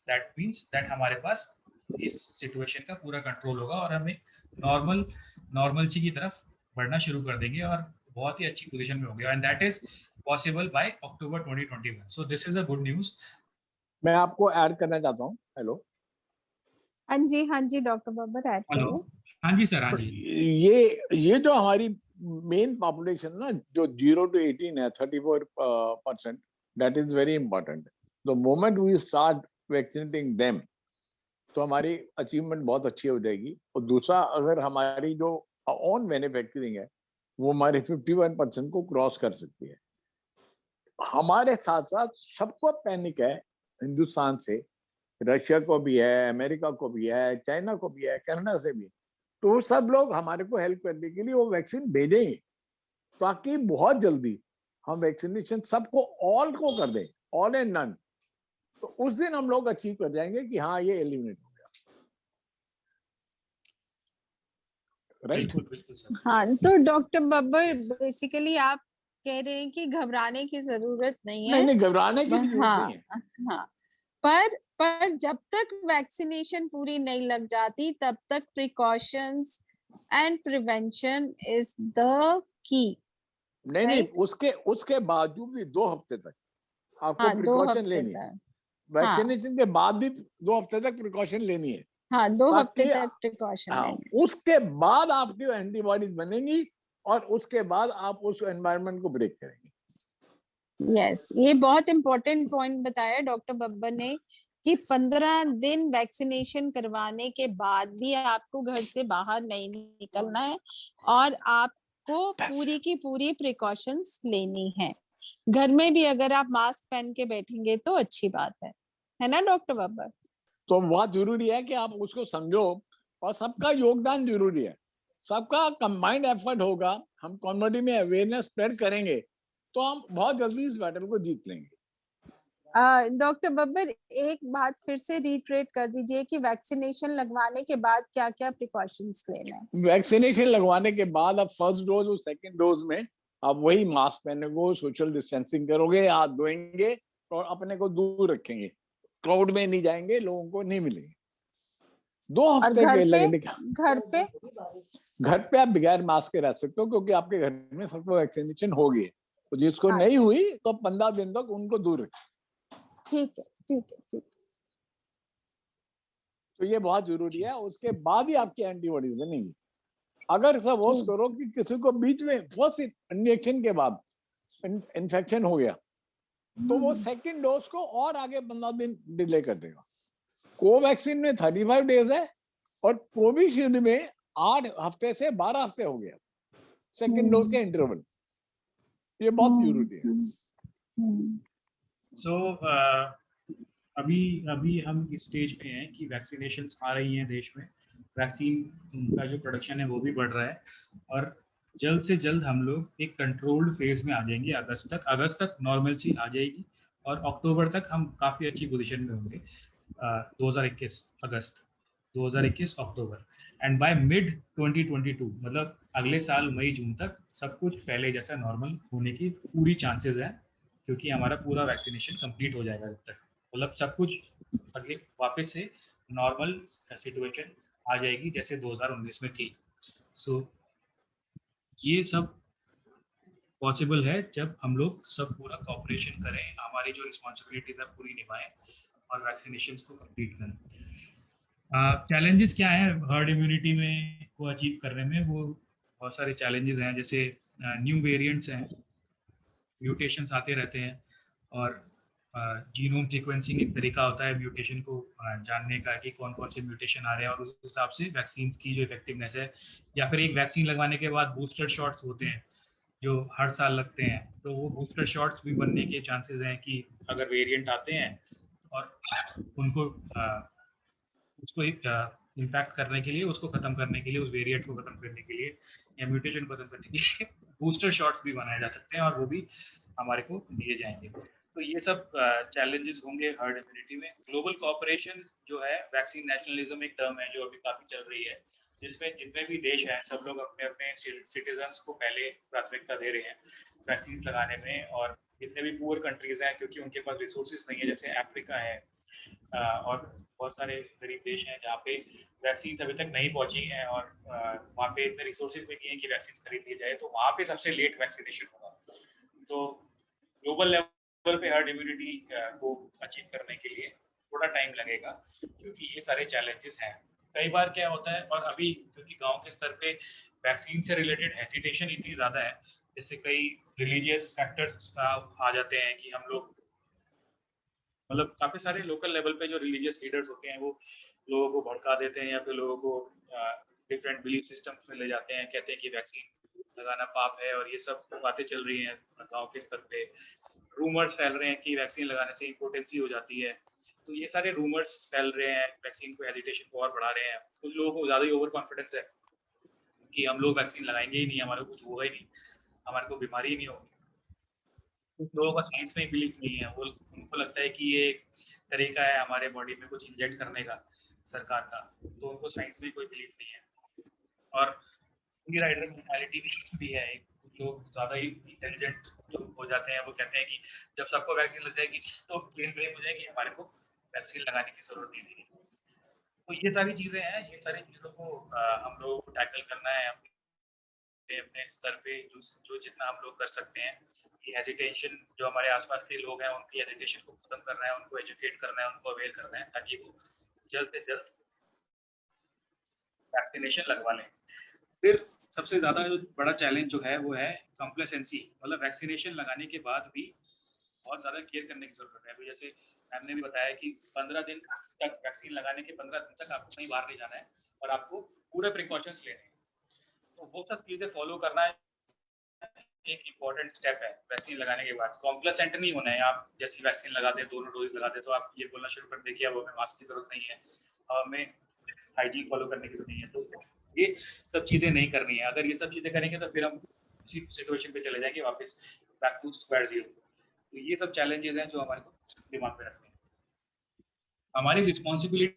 दैट मीन्स दैट हमारे पास इस सिचुएशन का पूरा कंट्रोल होगा, और हम एक नॉर्मलसी की तरफ बढ़ना शुरू कर देंगे, और बहुत ही अच्छी पोजीशन में होंगे, and that is possible by October 2021। So this is a good news. मैं आपको ऐड करना चाहता हूँ। हेलो, हाँ जी डॉक्टर बब्बर ऐड हेलो, करिए। हाँ जी सर, हाँ जी। ये जो हमारी मेन पॉपुलेशन ना, जो 0 to 18 है, 34%, that is very important. The moment we start vaccinating them, तो हमारी अचीवमेंट बहुत अच्छी हो जाएगी। और दूसरा, अगर हमारी जो ऑन मैन्युफैक्चरिंग है वो हमारे 51% को क्रॉस कर सकती है। हमारे साथ साथ सबको पैनिक है, हिंदुस्तान से, रशिया को भी है, अमेरिका को भी है, चाइना को भी है, कनाडा से भी। तो वो सब लोग हमारे को हेल्प करने के लिए वो वैक्सीन भेजें, ताकि बहुत जल्दी हम वैक्सीनेशन सबको, ऑल को कर दें, ऑल एंड नन। तो उस दिन हम लोग अचीव कर जाएंगे कि हाँ ये एलिमिनेट हो गया। राइट? बिल्कुल सर। हाँ, तो डॉक्टर बब्बर बेसिकली आप कह रहे हैं कि घबराने की जरूरत नहीं है। नहीं, घबराने की जरूरत हाँ नहीं है। हाँ, पर जब तक वैक्सीनेशन पूरी नहीं लग जाती तब तक precautions and prevention is the key. नहीं, उसके बावजूद भी 2 हफ्ते तक आपको हाँ, 2 प्रिकॉशन हफ्ते लेनी है। तक। हाँ वैक्सीनेशन के बाद भी 2 हफ्ते तक प्रिकॉशन लेनी है, हाँ, 2 हफ्ते ताकि तक प्रिकॉशन लेंगे। उसके बाद आपकी एंटीबॉडीज बनेंगी, और उसके बाद आप उस एनवायरनमेंट को ब्रेक करेंगे। यस, ये बहुत इंपॉर्टेंट पॉइंट बताया डॉक्टर बब्बर ने कि 15 दिन वैक्सीनेशन करवाने के बाद भी आपको घर से बाहर नहीं निकलना है, और आपको पूरी की पूरी प्रिकॉशंस लेनी है। घर में भी अगर आप मास्क पहन के बैठेंगे तो अच्छी बात है ना डॉक्टर बब्बर? तो बहुत जरूरी है कि आप उसको समझो, और सबका योगदान जरूरी है। सबका कंबाइंड एफर्ट होगा, हम कम्युनिटी में अवेयरनेस स्प्रेड करेंगे, तो हम बहुत जल्दी इस बैटल को जीत लेंगे। डॉक्टर बब्बर, एक बात फिर से रिट्रेट कर दीजिए कि वैक्सीनेशन लगवाने के बाद क्या क्या प्रिकॉशंस लेना है। वैक्सीनेशन लगवाने के बाद आप फर्स्ट डोज और सेकंड डोज में आप वही मास्क पहनेंगे, सोशल डिस्टेंसिंग करोगे, हाथ धोएंगे, और अपने को दूर रखेंगे, क्राउड में नहीं जाएंगे, लोगों को नहीं मिलेंगे। 2 हफ्ते के लगने का। घर पे आप बगैर मास्क के रह सकते हो, क्योंकि आपके घर में सबको वैक्सीनेशन हो गई है। तो जिसको नहीं हुई तो 15 दिन तक उनको दूर रखें। ठीक है। तो ये बहुत जरूरी है। उसके बाद ही आपकी एंटीबॉडीज बनेंगी। अगर सपोज करो कि किसी को बीच में फर्स्ट इंजेक्शन के बाद इन्फेक्शन हो गया, तो वो सेकंड डोज को और आगे 15 दिन डिले कर देगा। कोवैक्सीन में 35 डेज है, और कोविशील्ड में 8 हफ्ते से 12 हफ्ते हो गया सेकंड डोज के इंटरवल। ये बहुत जरूरी है। सो अभी हम इस स्टेज पे हैं कि वैक्सीनेशन आ रही हैं देश में, वैक्सीन का जो प्रोडक्शन है वो भी बढ़ रहा है, और जल्द से जल्द हम लोग एक कंट्रोल्ड फेज में आ जाएंगे। अगस्त तक नॉर्मलसी आ जाएगी, और अक्टूबर तक हम काफ़ी अच्छी पोजीशन में होंगे। 2021 अगस्त, 2021 अक्टूबर, एंड बाय मिड 2022, मतलब अगले साल मई जून तक सब कुछ पहले जैसा नॉर्मल होने की पूरी चांसेस है, क्योंकि हमारा पूरा वैक्सीनेशन कंप्लीट हो जाएगा तब तक, मतलब सब कुछ अगले वापस से नॉर्मल सिचुएशन आ जाएगी जैसे 2019 में थी। सो ये सब पॉसिबल है जब हम लोग सब पूरा कॉपरेशन करें, हमारी जो रिस्पॉन्सिबिलिटीज है पूरी निभाएं और वैक्सीनेशन को कंप्लीट करें। चैलेंजेस क्या है हर्ड इम्यूनिटी में को अचीव करने में? वो बहुत सारे चैलेंजेस हैं, जैसे न्यू वेरिएंट्स हैं, म्यूटेशंस आते रहते हैं, और जीनोम सीक्वेंसिंग एक तरीका होता है म्यूटेशन को जानने का कि कौन कौन से म्यूटेशन आ रहे हैं, और उस हिसाब से वैक्सीन की जो इफेक्टिवनेस है, या फिर एक वैक्सीन लगवाने के बाद बूस्टर शॉट्स होते हैं जो हर साल लगते हैं, तो वो बूस्टर शॉट्स भी बनने के चांसेस हैं कि अगर वेरिएंट आते हैं और उनको उसको इम्पैक्ट करने के लिए, उसको खत्म करने के लिए, उस वेरिएंट को खत्म करने के लिए या म्यूटेशन को खत्म करने के लिए बूस्टर शॉट्स भी बनाए जा सकते हैं और वो भी हमारे को दिए जाएंगे। तो ये सब चैलेंजेस होंगे हर्ड इम्यूनिटी में। ग्लोबल कोऑपरेशन जो है, वैक्सीन नेशनलिज्म एक टर्म है जो अभी काफी चल रही है, जिसमें जितने भी देश हैं सब लोग अपने अपने सिटीजन्स को पहले प्राथमिकता दे रहे हैं वैक्सीन लगाने में, और जितने भी पुअर कंट्रीज हैं क्योंकि उनके पास रिसोर्सेज नहीं है, जैसे अफ्रीका है और बहुत सारे गरीब देश हैं जहाँ पे वैक्सीन अभी तक नहीं पहुंची हैं, और वहाँ पे इतने रिसोर्सेज भी नहीं है कि वैक्सीन खरीद ली जाए, तो वहाँ पे सबसे लेट वैक्सीनेशन होगा। तो ग्लोबल लेवल पे हर्ड इम्यूनिटी को अचीव करने के लिए थोड़ा टाइम लगेगा, क्योंकि ये सारे चैलेंजेस हैं। कई बार क्या होता है, और अभी क्योंकि गांव के स्तर पे वैक्सीन से रिलेटेड हेसिटेशन इतनी ज़्यादा है, जैसे कई रिलीजियस फैक्टर्स आ जाते हैं कि हम लोग, मतलब काफी सारे लोकल लेवल पे जो रिलीजियस लीडर्स होते हैं वो लोगों को भड़का देते हैं या फिर लोगों को डिफरेंट बिलीफ सिस्टम्स में ले जाते हैं, कहते हैं कि वैक्सीन लगाना पाप है, और ये सब बातें चल रही हैं गांव के स्तर पे। रूमर्स फैल रहे हैं कि वैक्सीन लगाने से इम्पोर्टेंसी हो जाती है, तो ये सारे रूमर्स फैल रहे हैं, वैक्सीन को हेजिटेशन को और बढ़ा रहे हैं। कुछ लोगों को ज़्यादा ही ओवर कॉन्फिडेंस है कि हम लोग वैक्सीन लगाएंगे ही नहीं, हमारे को कुछ होगा ही नहीं, हमारे को बीमारी ही नहीं होगी। कुछ लोगों का साइंस में बिलीफ नहीं है, वो उनको लगता है कि ये एक तरीका है हमारे बॉडी में कुछ इंजेक्ट करने का सरकार का, तो उनको साइंस में कोई बिलीफ नहीं है। और राइडर मेंटालिटी भी है, कुछ लोग ज़्यादा ही इंटेलिजेंट जो हो जाते हैं, वो कहते हैं कि जब सबको वैक्सीन लग जाएगी तो ब्रेन ब्रेक हो जाएगी, हमारे को वैक्सीन लगाने की जरूरत नहीं है। तो ये सारी चीज़ें हैं, ये सारी चीज़ों को हम लोग को टैकल करना है अपने स्तर पे, जो जितना हम लोग कर सकते हैं। ये हेजिटेशन जो हमारे आसपास के लोग हैं उनकी हेजिटेशन को खत्म करना है, उनको एजुकेट करना है, उनको अवेयर करना है, ताकि वो जल्द से जल्द वैक्सीनेशन लगवा लें। फिर सबसे ज़्यादा जो बड़ा चैलेंज जो है वो है कॉम्प्लेसेंसी, मतलब वैक्सीनेशन लगाने के बाद भी बहुत ज़्यादा केयर करने की ज़रूरत है। अभी जैसे मैम ने भी बताया कि 15 दिन तक, वैक्सीन लगाने के 15 दिन तक आपको कहीं बाहर नहीं जाना है और आपको पूरे प्रिकॉशंस लेने हैं, तो वो सब चीज़ें फॉलो करना है, एक इम्पोर्टेंट स्टेप है वैक्सीन लगाने के बाद। कॉम्प्लेसेंट नहीं होना है, आप जैसी वैक्सीन लगा दे, दोनों डोज लगा दे, तो आप ये बोलना शुरू कर देखिए अब हमें मास्क की जरूरत नहीं है, अब हमें हाइजीन फॉलो करने की जरूरत नहीं है। तो ये सब चीज़ें नहीं करनी है। अगर ये सब चीज़ें करेंगे तो फिर हम उसी सिचुएशन पे चले जाएंगे वापस, बैक टू स्क्वायर जीरो। तो ये सब चैलेंजेस हैं जो हमारे को दिमाग में रखने हैं। हमारी रिस्पॉन्सिबिलिटी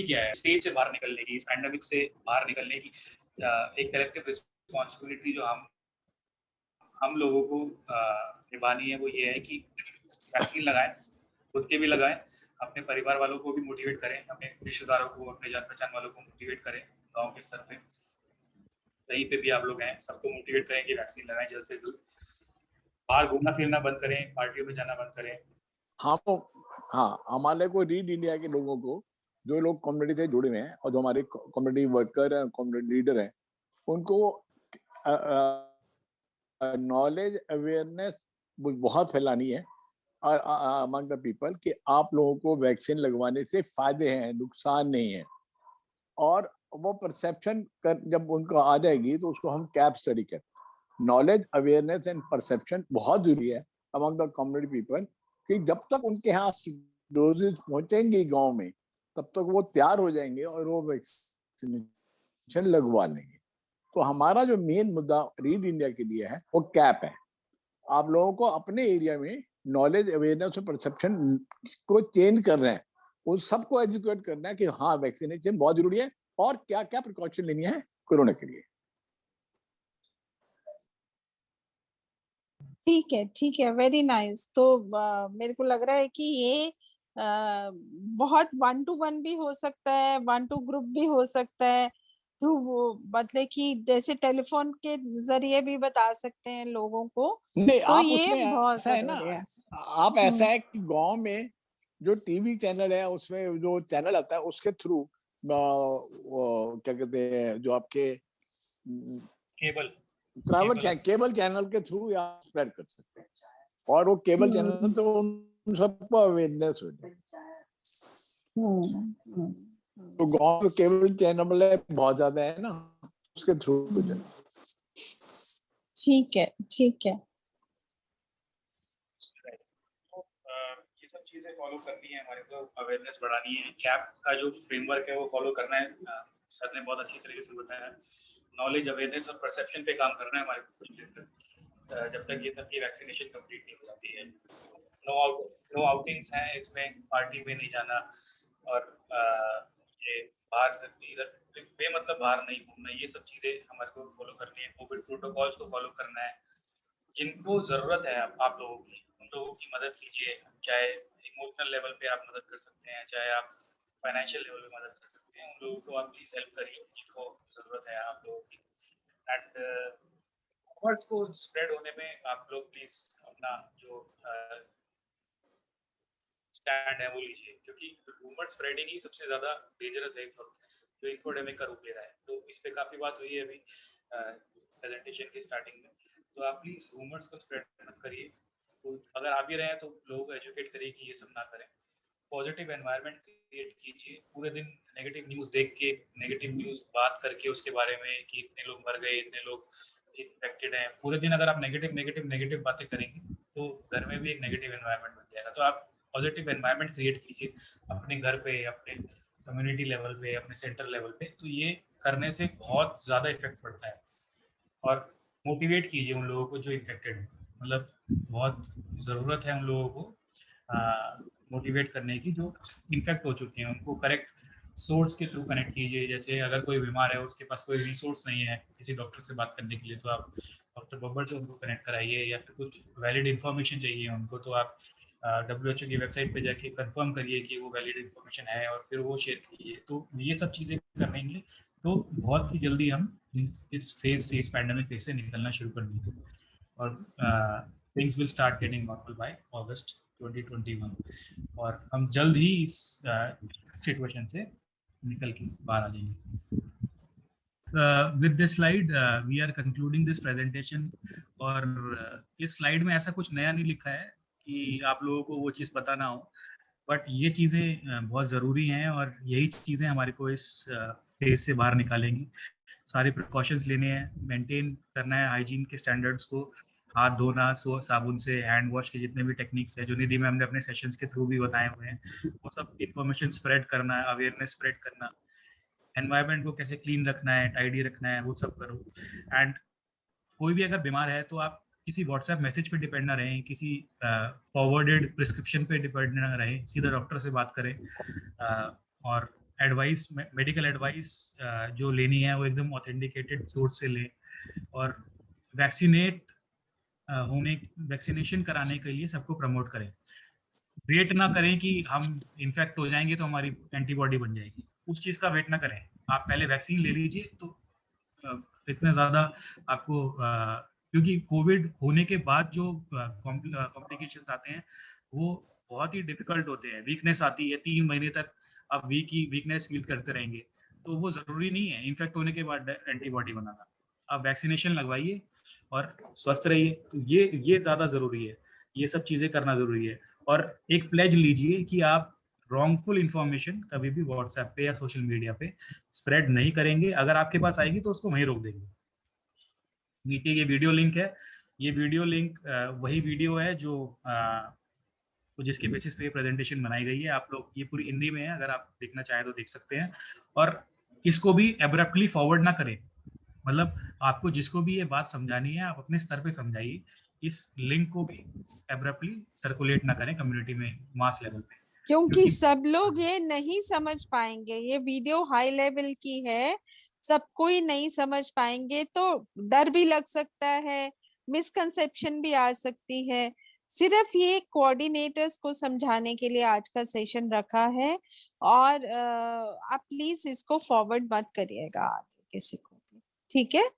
क्या है स्टेज से बाहर निकलने की, इस पैंडेमिक से बाहर निकलने की, एक कलेक्टिव रिस्पॉन्सिबिलिटी जो हम लोगों को निभानी है, वो ये है कि वैक्सीन लगाएं, खुद के भी लगाएं, अपने परिवार वालों को भी मोटिवेट करें, अपने रिश्तेदारों को, अपने जान पहचान वालों को मोटिवेट करें, गांव के स्तर पे कहीं पे भी आप लोग हैं सबको मोटिवेट करें कि वैक्सीन लगाएं जल्द से जल्द। बाहर घूमना फिरना बंद करें, पार्टियों में जाना बंद करें। हाँ, हमारे को रीड इंडिया के लोगों को, जो लोग कम्युनिटी से जुड़े हुए हैं और जो हमारे कम्युनिटी वर्कर हैं, कम्युनिटी लीडर हैं, उनको नॉलेज अवेयरनेस बहुत फैलानी है और अमंग द पीपल कि आप लोगों को वैक्सीन लगवाने से फायदे हैं, नुकसान नहीं है। और वो परसेप्शन जब उनको आ जाएगी तो उसको हम कैप स्टडी कर, नॉलेज अवेयरनेस एंड परसेप्शन बहुत जरूरी है अमंग द कम्युनिटी पीपल, कि जब तक उनके यहाँ डोजेस पहुंचेंगे गांव में तब तक वो तैयार हो जाएंगे और वो वैक्सीनेशन लगवा लेंगे। तो हमारा जो मेन मुद्दा रीड इंडिया के लिए है वो कैप है। आप लोगों को अपने एरिया में नॉलेज अवेयरनेस और परसेप्शन को चेंज कर रहे हैं, उस सबको एजुकेट करना है कि हाँ वैक्सीनेशन बहुत जरूरी है और क्या क्या प्रिकॉशन लेनी है कोरोना के लिए। ठीक है, वेरी नाइस। तो मेरे को लग रहा है कि ये बहुत 1-to-1 भी हो सकता है, 1-to ग्रुप भी हो सकता है, तो वो मतलब कि जैसे टेलीफोन के जरिए भी बता सकते हैं लोगों को, नहीं, तो आप ये उसमें बहुत ऐसा है ना, जरूरी है। आप ऐसा है कि गांव में जो टीवी चैनल है उसमें जो चैनल आता है उसके थ्रू क्या कहते हैं जो आपके केबल केबल चैनल के थ्रू आप स्प्रेड कर सकते हैं, और वो केबल चैनल तो उन सबको अवेयरनेस हो जाए। तो गांव में केबल चैनल बहुत ज्यादा है ना, उसके थ्रू हो जाए। ठीक है, ठीक है। ये सब चीजें फॉलो करनी है हमारे को, अवेयरनेस बढ़ानी है। कैप का जो फ्रेमवर्क है वो फॉलो करना है। सर ने बहुत अच्छी तरीके से बताया। नॉलेज, अवेयरनेस और परसेप्शन पे काम करना है हमारे को जब तक ये सबकी वैक्सीनेशन कंप्लीट नहीं हो जाती है। नो आउटिंग्स हैं इसमें, पार्टी में नहीं जाना, और ये बाहर इधर बेमतलब बाहर नहीं घूमना, ये सब चीजें हमारे को फॉलो करनी है। कोविड प्रोटोकॉल्स को फॉलो करना है। जिनको जरूरत है आप लोगों की, उन लोगों की मदद कीजिए। चाहे इमोशनल लेवल पे आप मदद कर सकते हैं, चाहे आप फाइनेंशियल लेवल पे मदद कर सकते हैं। उन लोगों को आप प्लीज हेल्प करिए जिनको जरूरत है आप लोगों की। एंड वर्ड्स को स्प्रेड होने में आप लोग प्लीज अपना जो स्टैंड है वो लीजिए, क्योंकि रूमर स्प्रेडिंग ही सबसे ज्यादा डेंजरस है जो इन्फोडेमिक का रूप ले रहा है। तो इस पे काफी बात हुई है अभी प्रेजेंटेशन की स्टार्टिंग में। तो आप प्लीज रूमर्स को स्प्रेड मत करिए। तो अगर आ भी रहे हैं तो लोग एजुकेट करिए कि ये सब ना करें। पॉजिटिव एनवायरनमेंट क्रिएट कीजिए। पूरे दिन नेगेटिव न्यूज़ देख के, नेगेटिव न्यूज़ बात करके उसके बारे में कि इतने लोग मर गए, इतने लोग इन्फेक्टेड हैं, पूरे दिन अगर आप नेगेटिव नेगेटिव नेगेटिव बातें करेंगे तो घर में भी एक नेगेटिव एनवायरनमेंट बन जाएगा। तो आप पॉजिटिव एनवायरनमेंट क्रिएट कीजिए अपने घर पे, अपने कम्युनिटी लेवल पे, अपने सेंटर लेवल पे। तो ये करने से बहुत ज़्यादा इफेक्ट पड़ता है। और मोटिवेट कीजिए उन लोगों को जो इन्फेक्टेड हैं, मतलब बहुत ज़रूरत है उन लोगों को मोटिवेट करने की जो इन्फेक्ट हो चुके हैं। उनको करेक्ट सोर्स के थ्रू कनेक्ट कीजिए। जैसे अगर कोई बीमार है, उसके पास कोई रिसोर्स नहीं है किसी डॉक्टर से बात करने के लिए, तो आप डॉक्टर बब्बर से उनको कनेक्ट कराइए। या फिर कुछ वैलिड इन्फॉर्मेशन चाहिए उनको, तो आप WHO की वेबसाइट पे जाके कंफर्म करिए कि वो वैलिड इन्फॉर्मेशन है और फिर वो शेयर कीजिए। तो ये सब चीज़ें करेंगे तो बहुत ही जल्दी हम इस फेज से, इस पैंडेमिक फेज से निकलना शुरू कर देंगे, और things will start getting normal by August 2021, और हम जल्द ही इस सिचुएशन से निकल के बाहर आ जाएंगे। With this slide, we are concluding this presentation। और इस स्लाइड में ऐसा कुछ नया नहीं लिखा है कि आप लोगों को वो चीज़ पता ना हो, बट ये चीज़ें बहुत ज़रूरी हैं और यही चीज़ें हमारे को इस फेज से बाहर निकालेंगी। सारे प्रिकॉशंस लेने हैं, मेंटेन करना है हाइजीन के स्टैंडर्ड्स को, हाथ धोना साबुन से, हैंड वॉश के जितने भी टेक्निक्स है जो निधि मैम ने अपने सेशंस के थ्रू भी बताए हुए हैं, वो सब इन्फॉर्मेशन स्प्रेड करना है, अवेयरनेस स्प्रेड करना, एनवायरनमेंट को कैसे क्लीन रखना है, टाइडी रखना है, वो सब करो। एंड कोई भी अगर बीमार है तो आप किसी व्हाट्सएप मैसेज पे डिपेंड ना रहें, किसी फॉरवर्डेड प्रिस्क्रिप्शन पे डिपेंड ना रहें, सीधा डॉक्टर से बात करें। और एडवाइस, मेडिकल एडवाइस जो लेनी है वो एकदम ऑथेंटिकेटेड सोर्स से लें। और वैक्सीनेशन कराने के लिए सबको प्रमोट करें। वेट ना करें कि हम इन्फेक्ट हो जाएंगे तो हमारी एंटीबॉडी बन जाएगी, उस चीज़ का वेट ना करें। आप पहले वैक्सीन ले लीजिए तो इतना ज़्यादा आपको क्योंकि कोविड होने के बाद जो कॉम्प्लिकेशंस आते हैं वो बहुत ही डिफिकल्ट होते हैं। वीकनेस आती है, 3 महीने तक आप वीकनेस फील करते रहेंगे। तो वो ज़रूरी नहीं है इन्फेक्ट होने के बाद एंटीबॉडी बनाना। आप वैक्सीनेशन लगवाइए और स्वस्थ रहिए। तो ये ज़्यादा ज़रूरी है, ये सब चीज़ें करना ज़रूरी है। और एक प्लेज लीजिए कि आप रॉन्गफुल इन्फॉर्मेशन कभी भी व्हाट्सएप पे या सोशल मीडिया पे स्प्रेड नहीं करेंगे। अगर आपके पास आएगी तो उसको वहीं रोक देंगे। नीचे ये वीडियो लिंक है, ये वीडियो लिंक वही वीडियो है जो तो जिसके बेसिस पे ये प्रेजेंटेशन बनाई गई है। आप लोग, ये पूरी हिंदी में है, अगर आप देखना चाहें तो देख सकते हैं। और इसको भी एब्रप्टली फॉरवर्ड ना करें, मतलब आपको जिसको भी ये बात समझानी है आप अपने स्तर पे समझाइए। इस लिंक को भी एब्रप्टली सर्कुलेट ना करें कम्युनिटी में, मास लेवल पे, क्योंकि सब लोग ये नहीं समझ पाएंगे। ये वीडियो हाई लेवल की है, सब कोई नहीं समझ पाएंगे तो डर भी लग सकता है, मिसकंसेप्शन भी आ सकती है। सिर्फ ये कोऑर्डिनेटर्स को समझाने के लिए आज का सेशन रखा है। और आप प्लीज इसको फॉरवर्ड मत करिएगा आगे। किसी को भी, ठीक है।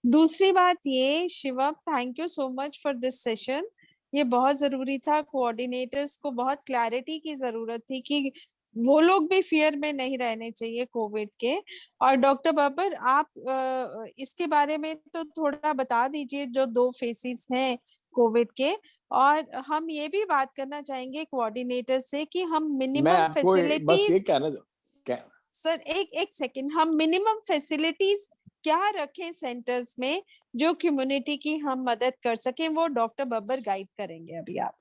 दूसरी बात ये, Shivam thank you so much for this session, ये बहुत जरूरी था। कोऑर्डिनेटर्स को बहुत क्लैरिटी की जरूरत थी कि वो लोग भी फियर में नहीं रहने चाहिए कोविड के। और डॉक्टर बाबर, आप इसके बारे में तो थोड़ा बता दीजिए, जो 2 फेसेस हैं कोविड के। और हम ये भी बात करना चाहेंगे कोऑर्डिनेटर से कि हम मैं मिनिमम आपको बस ये फैसिलिटीज, कहना सर एक सेकंड, हम मिनिमम फैसिलिटीज क्या रखें सेंटर्स में जो कम्युनिटी की हम मदद कर सकें, वो डॉक्टर बब्बर गाइड करेंगे अभी आप।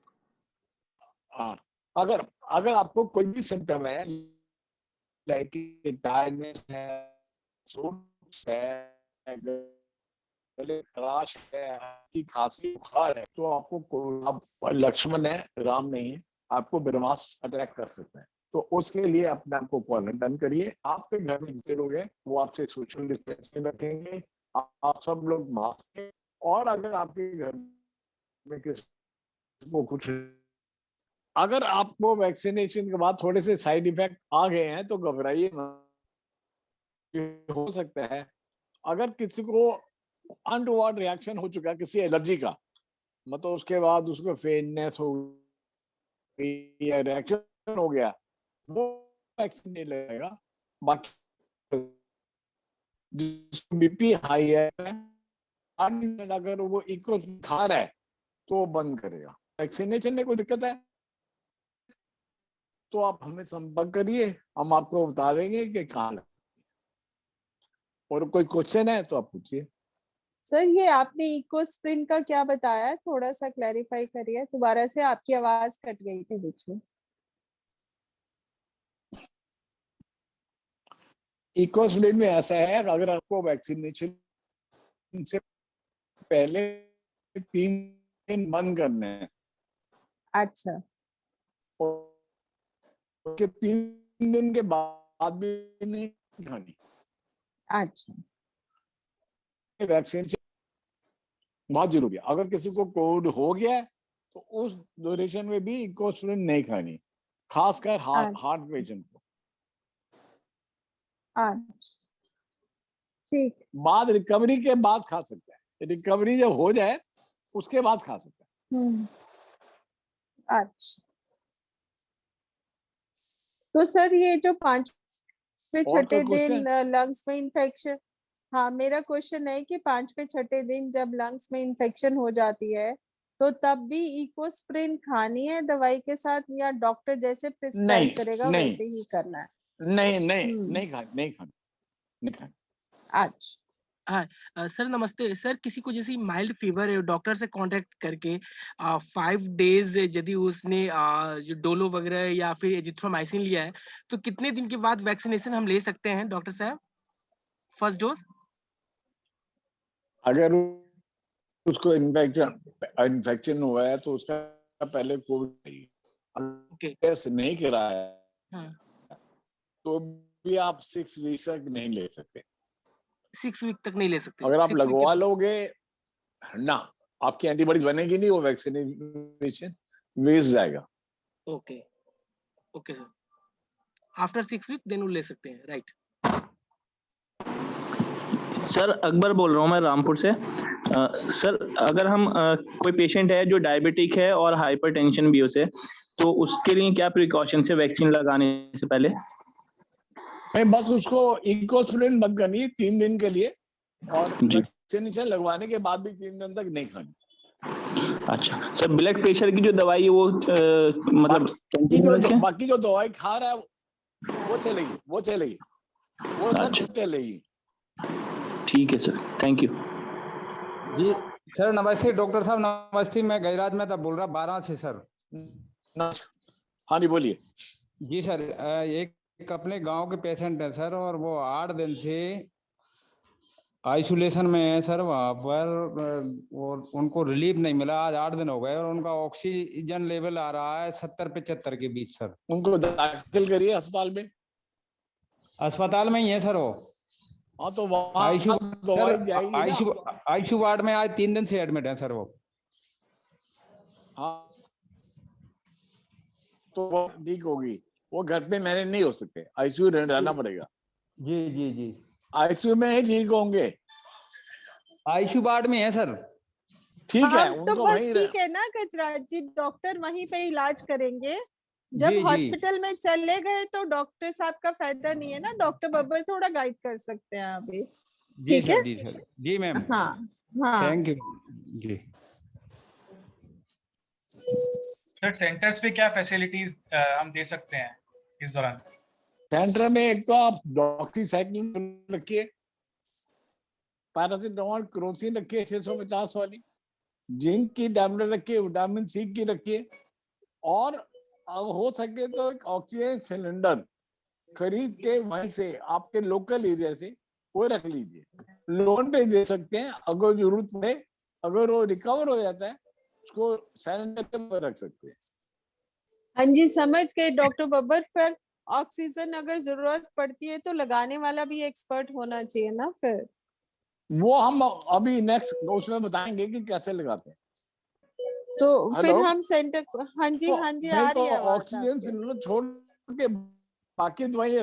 हाँ, अगर अगर आपको कोई भी सिम्टम है, लाइक टायर्डनेस है, सूट्स है, गले खराश है, हल्की खांसी बुखार है, तो आप लक्ष्मण है, राम नहीं है, आपको ब्रह्मास अटैक कर सकते हैं। तो उसके लिए अपने आप को क्वारंटाइन करिए। आपके घर में जितने लोग हैं वो आपसे सोशल डिस्टेंसिंग रखेंगे, आप सब लोग मास्क हैं। और अगर आपके घर में किसी को कुछ, अगर आपको वैक्सीनेशन के बाद थोड़े से साइड इफेक्ट आ गए हैं तो घबराइए मत, हो सकता है। अगर किसी को अनटोवर्ड रिएक्शन हो चुका है किसी एलर्जी का, मतलब उसके बाद उसको फेडनेस हो गई या रिएक्शन हो गया, वो वैक्सीन नहीं लगेगा। बाकी जिसको बीपी हाई है, अगर वो इको खा रहा है तो वो बंद करेगा। वैक्सीनेशन में कोई दिक्कत है तो आप हमें संपर्क करिए, हम आपको बता देंगे कि कहाँ लगता है। और कोई क्वेश्चन है तो आप पूछिए। सर ये आपने इको स्प्रिन का क्या बताया, थोड़ा सा क्लैरिफाई करिए दोबारा से, आपकी आवाज कट गई थी बीच में। इको स्प्रिन में ऐसा है, अगर आपको वैक्सीनेशन से पहले 3 दिन बंद करने हैं, अच्छा, और 3 दिन के बाद भी नहीं खानी अच्छा, वैक्सीन बहुत जरूरी है। अगर किसी को कोविड हो गया है तो उस ड्यूरेशन में भी इको स्प्रिन नहीं खानी, खासकर हार्ट पेशेंट को। अच्छा, ठीक, बाद रिकवरी के बाद खा सकता है, रिकवरी जब हो जाए उसके बाद खा सकता है। अच्छा। तो सर ये जो 5वें और कोई 6ठे दिन लंग्स में इंफेक्शन, हाँ मेरा क्वेश्चन है कि 5वें 6ठे दिन जब लंग्स में इंफेक्शन हो जाती है तो तब भी इकोस्प्रिन खानी है दवाई के साथ, या डॉक्टर जैसे प्रिस्क्राइब करेगा नहीं वैसे ही करना है? नहीं खानी। अच्छा, हाँ सर नमस्ते सर, किसी को जैसे माइल्ड फीवर है डॉक्टर से कांटेक्ट करके 5 डेज यदि उसने जो डोलो वगैरह या फिर एजिथ्रोमाइसिन लिया है तो कितने दिन के बाद वैक्सीनेशन हम ले सकते हैं डॉक्टर साहब, फर्स्ट डोज? अगर उसको इन्फेक्शन हुआ है तो उसका पहले कोविड चाहिए। ओके, टेस्ट नहीं कराया हाँ तो भी आप 6 वीक तक नहीं ले सकते। 6 वीक तक नहीं ले सकते? अगर आप 6 वीक लगवा के लोगे ना, आपकी एंटीबॉडीज बनेगी नहीं, वो वैक्सीनेशन वेस्ट जाएगा। Okay, okay sir, after 6 week then वो ले सकते हैं, राइट? सर अकबर बोल रहा हूँ मैं रामपुर से। सर अगर हम कोई पेशेंट है जो डायबिटिक है और हाइपरटेंशन भी उसे, तो उसके लिए क्या प्रिकॉशन है वैक्सीन लगाने से पहले? मैं बस उसको इकोस्प्रिन बंद करनी है 3 दिन के लिए, और वैक्सीनेशन लगवाने के बाद भी 3 दिन तक नहीं खानी। अच्छा सर, ब्लड प्रेशर की जो दवाई है वो मतलब बाकी जो दवाई खा रहा है वो चलेगी, वो सब चलेगी। ठीक है सर, थैंक यू। जी सर नमस्ते, डॉक्टर साहब नमस्ते, मैं गैराज में था बोल रहा 12 से सर। हाँ जी बोलिए। जी सर, एक अपने गांव के पेशेंट है सर, और वो 8 दिन से आइसोलेशन में है सर वहाँ पर, और उनको रिलीफ नहीं मिला। आज 8 दिन हो गए और उनका ऑक्सीजन लेवल आ रहा है 70-75 के बीच सर। उनको दाखिल करिए अस्पताल में। अस्पताल में ही है सर वो। हाँ तो वहाँ आईसीयू वार्ड में आज 3 दिन से एडमिट है सर वो। हाँ तो वो ठीक होगी, वो घर पे मैनेज नहीं हो सकते, आईसीयू रहना पड़ेगा। जी जी जी। आईसीयू में ही ठीक होंगे, आईसीयू वार्ड में है सर। ठीक है, हाँ, तो उनको बस वहीं ठीक है ना गजराज जी, डॉक्टर वहीं पे इलाज करेंगे। जब जी, जी। हॉस्पिटल में चले गए तो डॉक्टर साहब का फायदा नहीं है ना, डॉक्टर बब्बर थोड़ा गाइड कर सकते हैं अभी। जी ठीक है, सर, जी सर, जी मैम, हाँ हाँ। थैंक यू जी। सर सेंटर्स पे क्या फैसिलिटीज हम दे सकते हैं इस दौरान? सेंटर में एक तो आप डॉक्सीसाइक्लिन रखिए, पैरासिटामोल, क्रोसिन रखिए 650 वाली, जिंक की टैबलेट रखिए, विटामिन सी की रखिए, और अब हो सके तो एक ऑक्सीजन सिलेंडर खरीद के वहीं से आपके लोकल एरिया से वो रख लीजिए, लोन पे दे सकते हैं। अगर जरूरत पड़े, अगर वो रिकवर हो जाता है, उसको सिलेंडर पे रख सकते हैं। हाँ जी, समझ गए डॉक्टर बब्बर। पर ऑक्सीजन अगर जरूरत पड़ती है तो लगाने वाला भी एक्सपर्ट होना चाहिए ना फिर। वो हम अभी नेक्स्ट उसमें बताएंगे कि कैसे लगाते हैं। तो फिर हेलो, हम सेंटर को, हाँ जी तो हाँ जी, नहीं आ तो रही है आवाज ऑक्सीजन आपके। सिलेंडर छोड़ के बाकी दवाई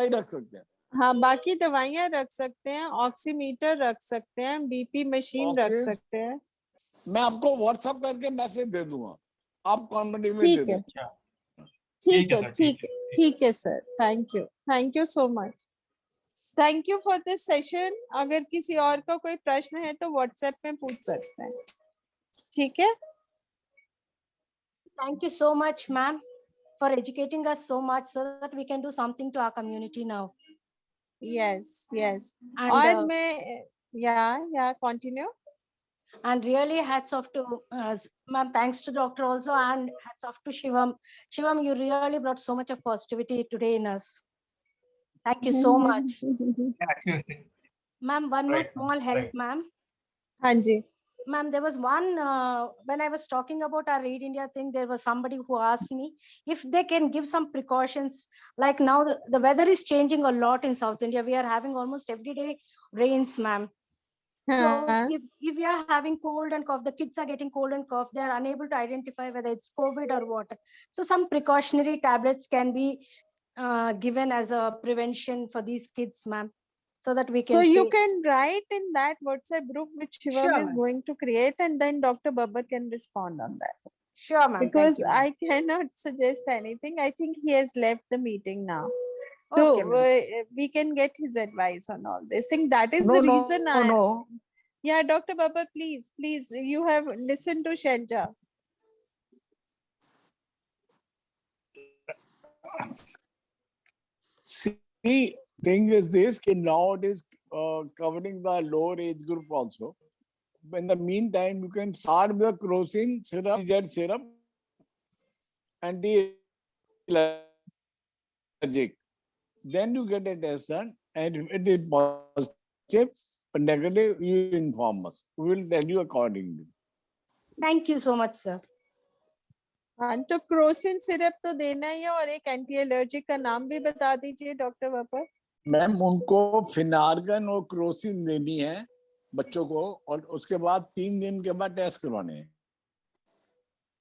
रख सकते हैं। हाँ, बाकी दवाइयाँ रख सकते हैं, ऑक्सीमीटर रख सकते हैं, बीपी मशीन रख ऑक्सीजन सकते हैं। मैं आपको व्हाट्सएप करके मैसेज दे दूंगा, आप कॉन्टेक्ट में दे ठीक है, दो। अच्छा, ठीक है, सर, ठीक है, ठीक है sir. Thank you so much. Thank you for this session. अगर किसी और का कोई प्रश्न है तो व्हाट्सएप में पूछ सकते हैं, ठीक है? Thank you so much, ma'am, for educating us so much so that we can do something to our community now. Yes yes. And और मैं या continue. and really hats off to ma'am. Thanks to doctor also, and hats off to Shivam. Shivam, you really brought so much of positivity today in us. Thank you so much, ma'am. One more Right, small help, right. ma'am. हाँ जी। Ma'am, there was one when I was talking about our Read India thing, there was somebody who asked me if they can give some precautions. Like now, the weather is changing a lot in South India. We are having almost everyday rains, ma'am. So हाँ, if we are having cold and cough, the kids are getting cold and cough, they are unable to identify whether it's COVID or what. So some precautionary tablets can be given as a prevention for these kids, ma'am, so that we so can you stay. can write in that WhatsApp group which Shivam Sure, is ma'am. going to create, and then Dr. Babbar can respond on that. Sure, ma'am. Because Thank you, ma'am. I cannot suggest anything. I think he has left the meeting now. Okay, So ma'am. we can get his advice on all this. I think that is No, the no, reason no. Yeah, Dr. Babbar, please, you have listened to Shelja. See, thing is this, now it is covering the lower age group also. In the meantime, you can start with the crocin syrup, Z syrup, anti-allergic. Then you get a test done, and if it is positive or negative, you inform us. We will tell you accordingly. Thank you so much, sir. हाँ, तो Crocin syrup तो देना ही है, और एक anti allergic का नाम भी बता दीजिए डॉक्टर बब्बर। मैम, उनको फिनार्गन और क्रोसिन देनी है बच्चों को, और उसके बाद 3 दिन के बाद टेस्ट करवाने हैं।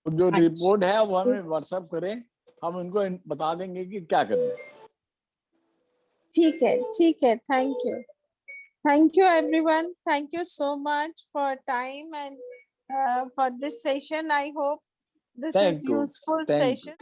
तो जो रिपोर्ट है वो हमें व्हाट्सएप करें, हम उनको बता देंगे कि क्या करना है। ठीक है। Thank you everyone. Thank you so much for time and for this session. I hope this is useful session.